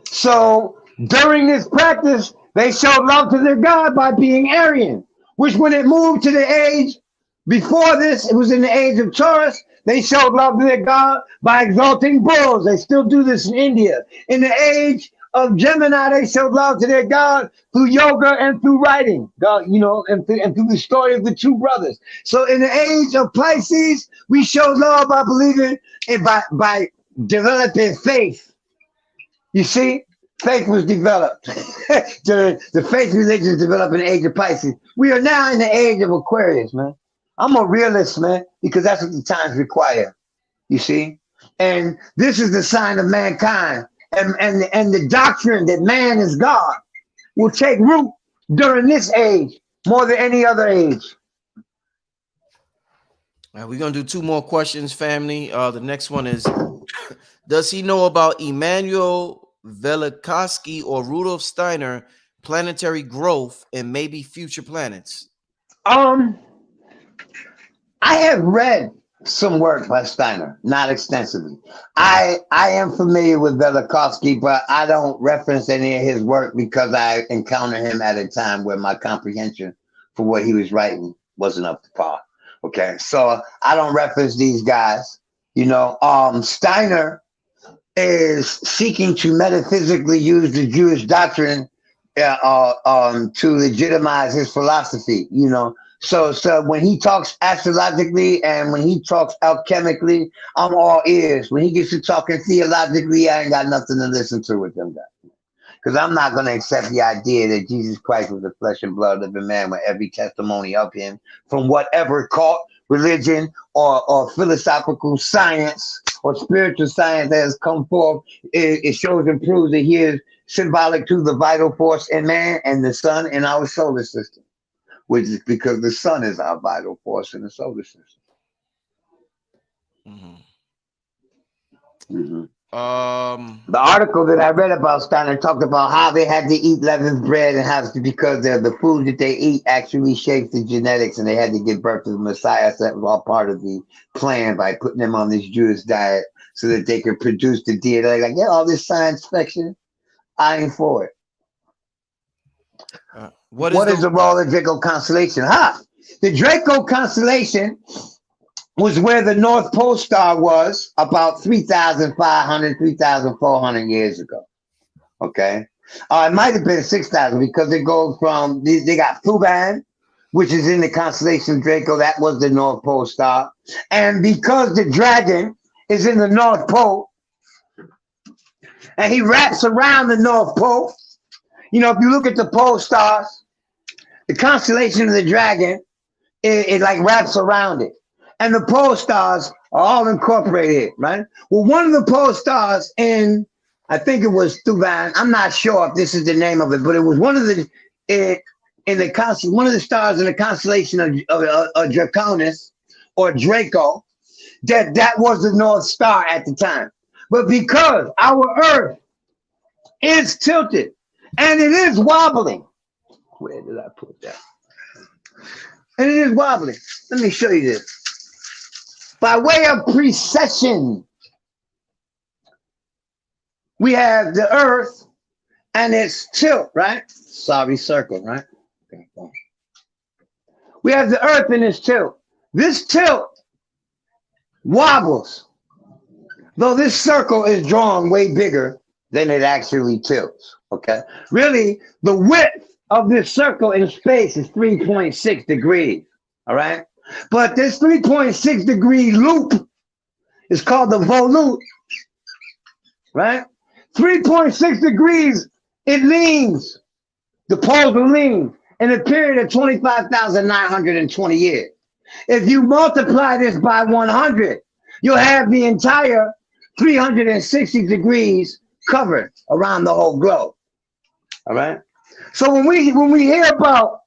So during this practice, they showed love to their God by being Aryan, which when it moved to the age before this, it was in the age of Taurus, they showed love to their God by exalting bulls. They still do this in India. In the age of Gemini, they showed love to their God through yoga and through writing, God, you know, and through the story of the two brothers. So in the age of Pisces, we showed love by believing and by developing faith. You see, faith was developed. The faith religion developed in the age of Pisces. We are now in the age of Aquarius, man. I'm a realist, man, because that's what the times require. You see? And this is the sign of mankind. And the doctrine that man is God will take root during this age more than any other age. All right, we're going to do 2 more questions, family. The next one is, does he know about Immanuel Velikovsky or Rudolf Steiner planetary growth and maybe future planets? I have read some work by Steiner, not extensively. I am familiar with Velikovsky, but I don't reference any of his work because I encountered him at a time where my comprehension for what he was writing wasn't up to par. Okay, so I don't reference these guys. You know, Steiner is seeking to metaphysically use the Jewish doctrine to legitimize his philosophy. You know, so when he talks astrologically and when he talks alchemically, I'm all ears. When he gets to talking theologically, I ain't got nothing to listen to with them guys. Because I'm not going to accept the idea that Jesus Christ was the flesh and blood of a man with every testimony of him from whatever cult, religion, or philosophical science or spiritual science that has come forth. It shows and proves that he is symbolic to the vital force in man and the sun in our solar system, which is because the sun is our vital force in the solar system. The article that I read about Steiner talked about how they had to eat leavened bread and how because the food that they eat actually shapes the genetics, and they had to give birth to the Messiah. So that was all part of the plan by putting them on this Jewish diet so that they could produce the DNA. Like, yeah, all this science fiction, I ain't for it. What is the role of Draco constellation? The Draco constellation was where the North Pole star was about 3,500, 3,400 years ago. Okay. It might have been 6,000 because it goes from, they got Thuban, which is in the constellation Draco. That was the North Pole star. And because the dragon is in the North Pole and he wraps around the North Pole, you know, if you look at the pole stars, the constellation of the dragon, it like wraps around it. And the pole stars are all incorporated, right? Well, one of the pole stars in, I think it was Thuban. I'm not sure if this is the name of it, but it was one of the one of the stars in the constellation of Draconis or Draco. That was the North Star at the time. But because our Earth is tilted and it is wobbling, where did I put that? And it is wobbling. Let me show you this. By way of precession, we have the Earth and its tilt, right? Sorry, circle, right? Okay. We have the Earth and its tilt. This tilt wobbles, though this circle is drawn way bigger than it actually tilts, okay? Really, the width of this circle in space is 3.6 degrees, all right? But this 3.6 degree loop is called the volute, right? 3.6 degrees, it leans. The poles will lean in a period of 25,920 years. If you multiply this by 100, you'll have the entire 360 degrees covered around the whole globe, all right? So when we hear about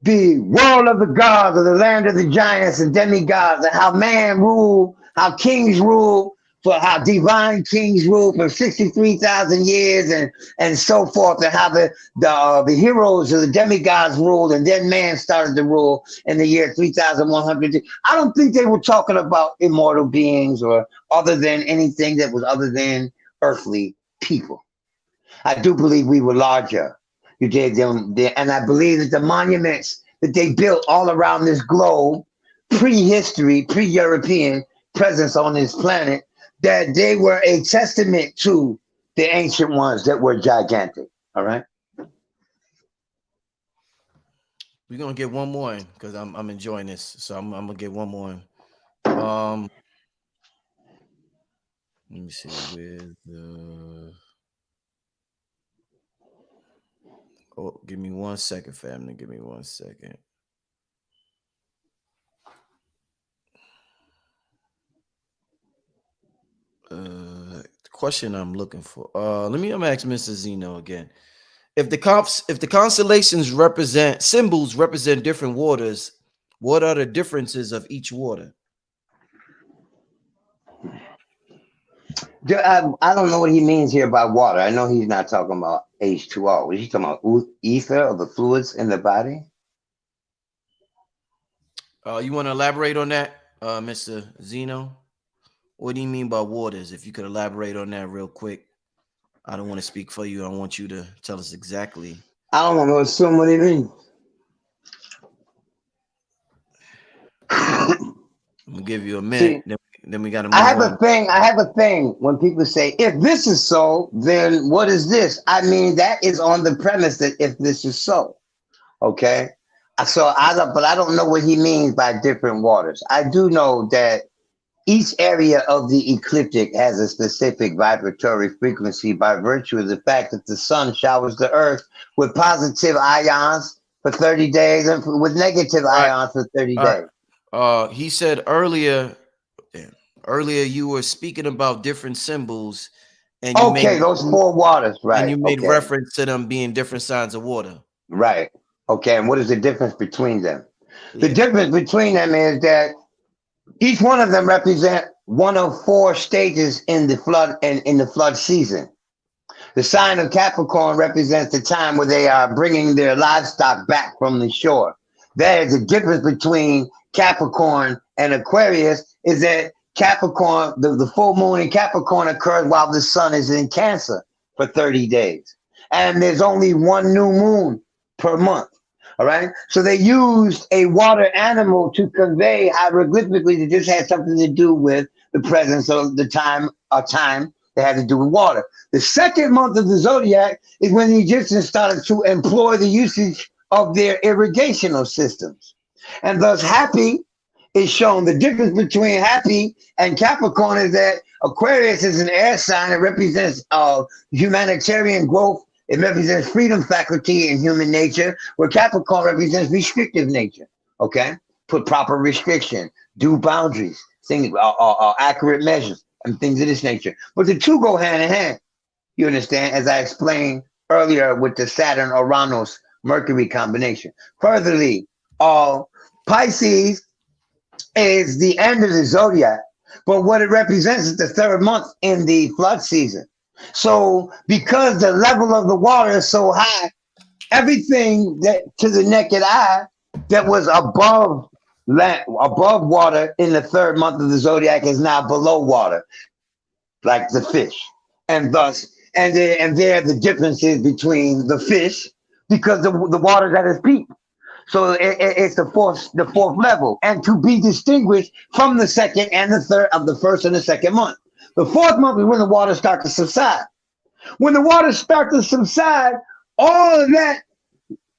the world of the gods, or the land of the giants and demigods, and how man rule, how kings rule for how divine kings ruled for 63,000 years and so forth, and how the heroes or the demigods ruled, and then man started to rule in the year 3,100. I don't think they were talking about immortal beings or other than anything that was other than earthly people. I do believe we were larger. You dig them? And I believe that the monuments that they built all around this globe, prehistory, pre-European presence on this planet, that they were a testament to the ancient ones that were gigantic. All right. We're gonna get one more because I'm enjoying this. So I'm gonna get one more. Let me see with the. Oh, give me 1 second, family. Give me 1 second. The question I'm looking for. Let me ask Mr. Zeno again. If the constellations represent symbols represent different waters, what are the differences of each water? I don't know what he means here by water. I know he's not talking about H2O. Is he talking about ether or the fluids in the body? You want to elaborate on that, Mr. Zeno? What do you mean by waters? If you could elaborate on that real quick. I don't want to speak for you. I want you to tell us exactly. I don't want to assume what he means. I'm gonna give you a minute. See, then we got to move I have on. I have a thing when people say, if this is so, then what is this? I mean, that is on the premise that if this is so, okay? But I don't know what he means by different waters. I do know that each area of the ecliptic has a specific vibratory frequency by virtue of the fact that the sun showers the earth with positive ions for 30 days and with negative ions for 30 days. He said earlier you were speaking about different symbols, and you made those four waters, right? And you made reference to them being different signs of water, right? Okay, and what is the difference between them? The difference between them is that each one of them represent one of four stages in the flood and in the flood season. The sign of Capricorn represents the time where they are bringing their livestock back from the shore. That is the difference between Capricorn and Aquarius, is that Capricorn, the full moon in Capricorn occurs while the sun is in Cancer for 30 days. And there's only one new moon per month. All right. So they used a water animal to convey hieroglyphically that this had something to do with the presence of the time that had to do with water. The second month of the zodiac is when the Egyptians started to employ the usage of their irrigational systems. And thus Happy is shown. The difference between Happy and Capricorn is that Aquarius is an air sign. It represents humanitarian growth. It represents freedom faculty in human nature, where Capricorn represents restrictive nature. Okay, put proper restriction, do boundaries, things, accurate measures, and things of this nature. But the two go hand in hand. You understand, as I explained earlier with the Saturn-Uranus Mercury combination. Furtherly, Pisces is the end of the zodiac, but what it represents is the third month in the flood season. So because the level of the water is so high, everything that to the naked eye that was above water in the third month of the zodiac is now below water, like the fish. And thus, and there the differences between the fish, because the water's at its peak. So it's the fourth level, and to be distinguished from the second and the third of the first and the second month. The fourth month is when the water starts to subside. When the water starts to subside, all of that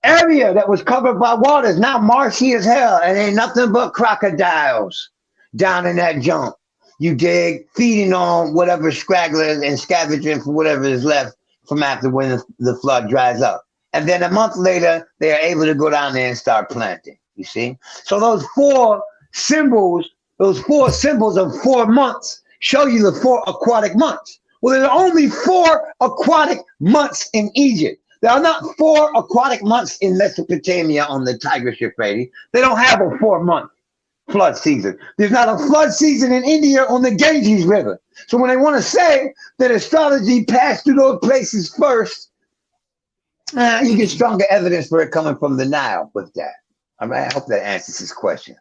area that was covered by water is now marshy as hell, and ain't nothing but crocodiles down in that junk. You dig? Feeding on whatever scragglers and scavenging for whatever is left from after when the flood dries up. And then a month later, they are able to go down there and start planting. You see? So those four symbols of 4 months show you the 4 aquatic months. Well, there are only 4 aquatic months in Egypt. There are not 4 aquatic months in Mesopotamia on the Tigris Euphrates. They don't have a 4 month. flood season. There's not a flood season in India on the Ganges River. So when they want to say that astrology passed through those places first, you get stronger evidence for it coming from the Nile with that. All right, I hope that answers his question.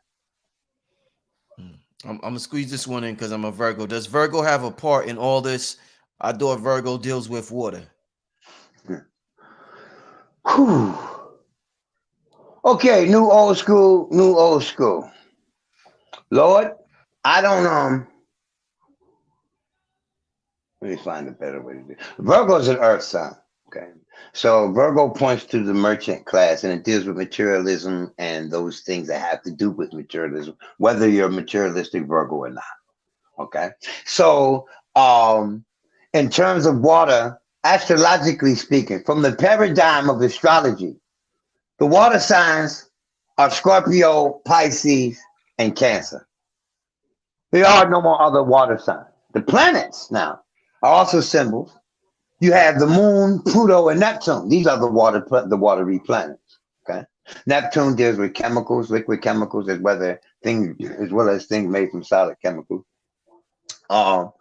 I'm gonna squeeze this one in because I'm a Virgo. Does Virgo have a part in all this? I thought Virgo deals with water. Whew. Okay, new old school, new old school. Lord, I don't let me find a better way to do it. Virgo is an earth sign. Okay. So Virgo points to the merchant class and it deals with materialism and those things that have to do with materialism, whether you're a materialistic Virgo or not. Okay. So in terms of water, astrologically speaking, from the paradigm of astrology, the water signs are Scorpio, Pisces, and Cancer. There are no more other water signs. The planets now are also symbols. You have the moon, Pluto, and Neptune. These are the watery planets. Okay. Neptune deals with chemicals, liquid chemicals, as well as things made from solid chemicals. The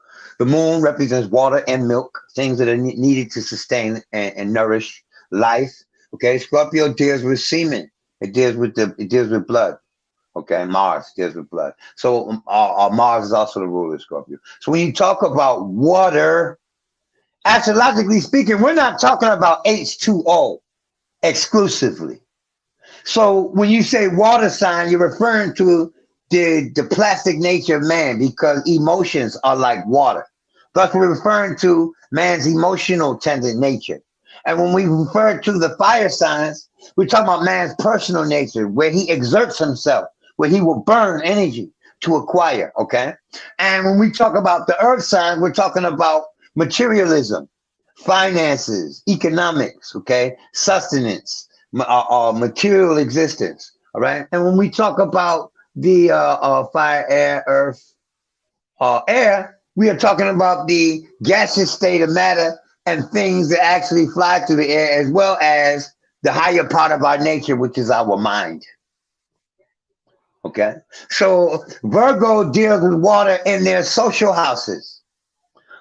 moon represents water and milk, things that are needed to sustain and nourish life. Okay. Scorpio deals with semen. It deals with blood. Okay, Mars deals with blood. So Mars is also the ruler of Scorpio. So when you talk about water, astrologically speaking, we're not talking about H2O exclusively. So when you say water sign, you're referring to the plastic nature of man because emotions are like water. Thus, we're referring to man's emotional tendent nature. And when we refer to the fire signs, we're talking about man's personal nature, where he exerts himself, where he will burn energy to acquire, okay? And when we talk about the earth sign, we're talking about materialism, finances, economics, okay? Sustenance, material existence, all right? And when we talk about the fire, air, earth, air, we are talking about the gaseous state of matter and things that actually fly through the air, as well as the higher part of our nature, which is our mind. Okay, so Virgo deals with water in their social houses.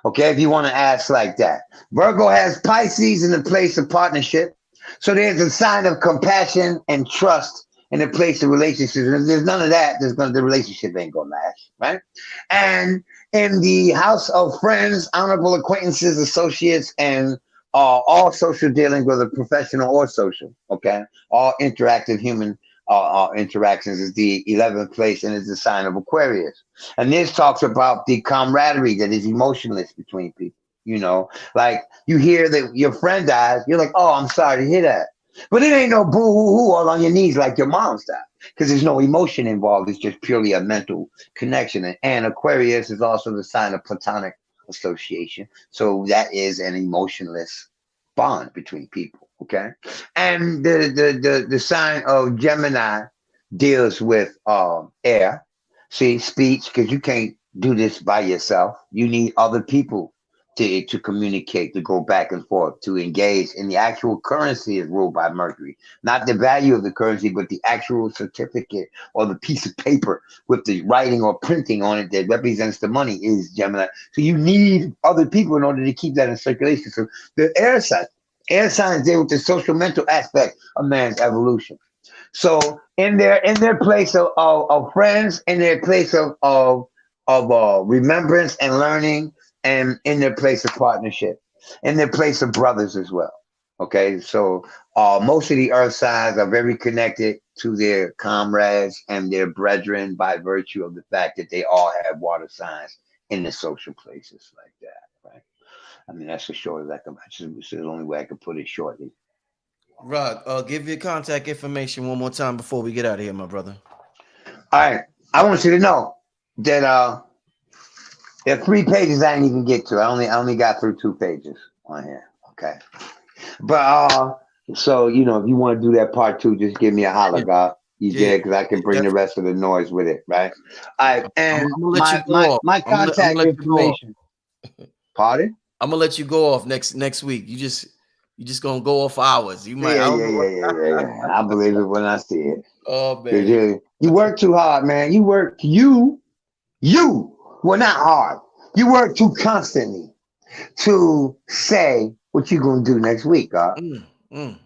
Okay, if you want to ask like that. Virgo has Pisces in the place of partnership. So there's a sign of compassion and trust in the place of relationships. And if there's none of that, the relationship ain't gonna last, right? And in the house of friends, honorable acquaintances, associates, and all social dealing, whether professional or social, okay? All interactive human interactions is the 11th place and is the sign of Aquarius. And this talks about the camaraderie that is emotionless between people. You know, like you hear that your friend dies, you're like, oh, I'm sorry to hear that. But it ain't no boo hoo hoo all on your knees like your mom's died because there's no emotion involved. It's just purely a mental connection. And Aquarius is also the sign of platonic association. So that is an emotionless bond between people. Okay. And the sign of Gemini deals with air. See, speech, because you can't do this by yourself. You need other people to communicate, to go back and forth, to engage. And the actual currency is ruled by Mercury. Not the value of the currency, but the actual certificate or the piece of paper with the writing or printing on it that represents the money is Gemini. So you need other people in order to keep that in circulation. So the air signs deal with the social mental aspect of man's evolution. So in their place of friends, in their place of remembrance and learning, and in their place of partnership, in their place of brothers as well. Okay, so most of the earth signs are very connected to their comrades and their brethren by virtue of the fact that they all have water signs in the social places like that, right? I mean, that's as short as I can. It's the only way I can put it shortly. Rod, give your contact information one more time before we get out of here, my brother. All right, I want you to know that there are 3 pages I didn't even get to. I only got through 2 pages on here. Okay, but so you know, if you want to do that part 2, just give me a holler, Yeah, God. You yeah, did, because I can bring the rest of the noise with it, right? All right, I'm and gonna let you go off. my I'm gonna contact let you go off. information. Pardon? I'm gonna let you go off next week. You just gonna go off for hours. You might. I Yeah, don't yeah, know. yeah, yeah, yeah, yeah. I believe it when I see it. Oh man. Because You work too hard, man. Well, not hard. You work too constantly to say what you gonna do next week, God. Mm.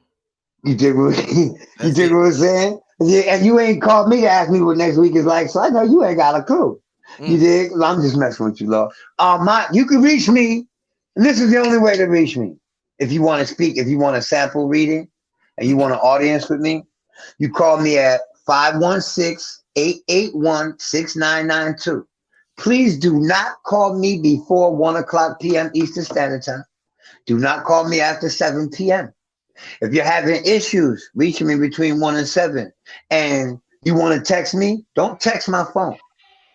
You dig what you That's dig deep. what I'm saying? Yeah, and you ain't called me to ask me what next week is like, so I know you ain't got a clue. You Mm. dig? I'm just messing with you, love. You can reach me, and this is the only way to reach me. If you want to speak, if you want a sample reading, and you want an audience with me, you call me at 516-881-6992. Please do not call me before 1 o'clock p.m. Eastern Standard Time. Do not call me after 7 p.m. If you're having issues reaching me between 1 and 7 and you want to text me, don't text my phone.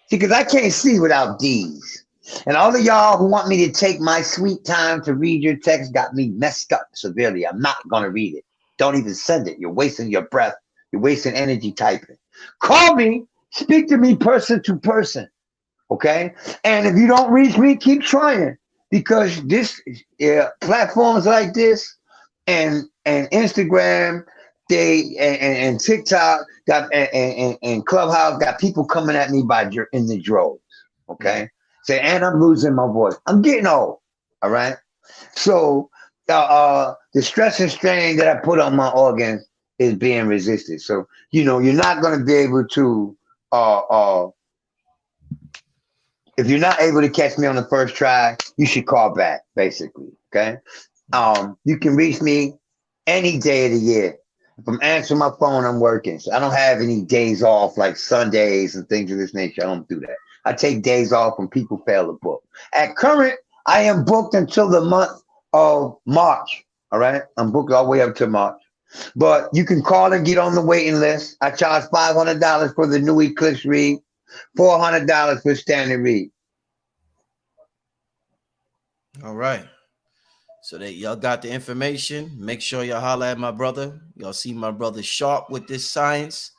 See, because I can't see without D's. And all of y'all who want me to take my sweet time to read your text got me messed up severely. I'm not going to read it. Don't even send it. You're wasting your breath. You're wasting energy typing. Call me. Speak to me person to person. Okay? And if you don't reach me, keep trying. Because this platforms like this, and Instagram, and TikTok got and Clubhouse got people coming at me in the droves. Mm. Okay, say, and I'm losing my voice. I'm getting old. All right, so the stress and strain that I put on my organs is being resisted. So you're not going to be able to if you're not able to catch me on the first try, you should call back. Basically, okay. You can reach me any day of the year. If I'm answering my phone, I'm working. So I don't have any days off like Sundays and things of this nature. I don't do that. I take days off when people fail to book. At current, I am booked until the month of March. All right. I'm booked all the way up to March. But you can call and get on the waiting list. I charge $500 for the new Eclipse read, $400 for standard read. All right. So that y'all got the information. Make sure y'all holler at my brother. Y'all see my brother sharp with this science.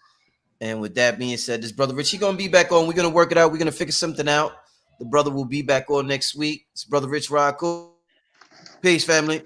And with that being said, this brother Rich, he gonna be back on. We're gonna work it out. We're gonna figure something out. The brother will be back on next week. It's brother Rich Rod. Peace, family.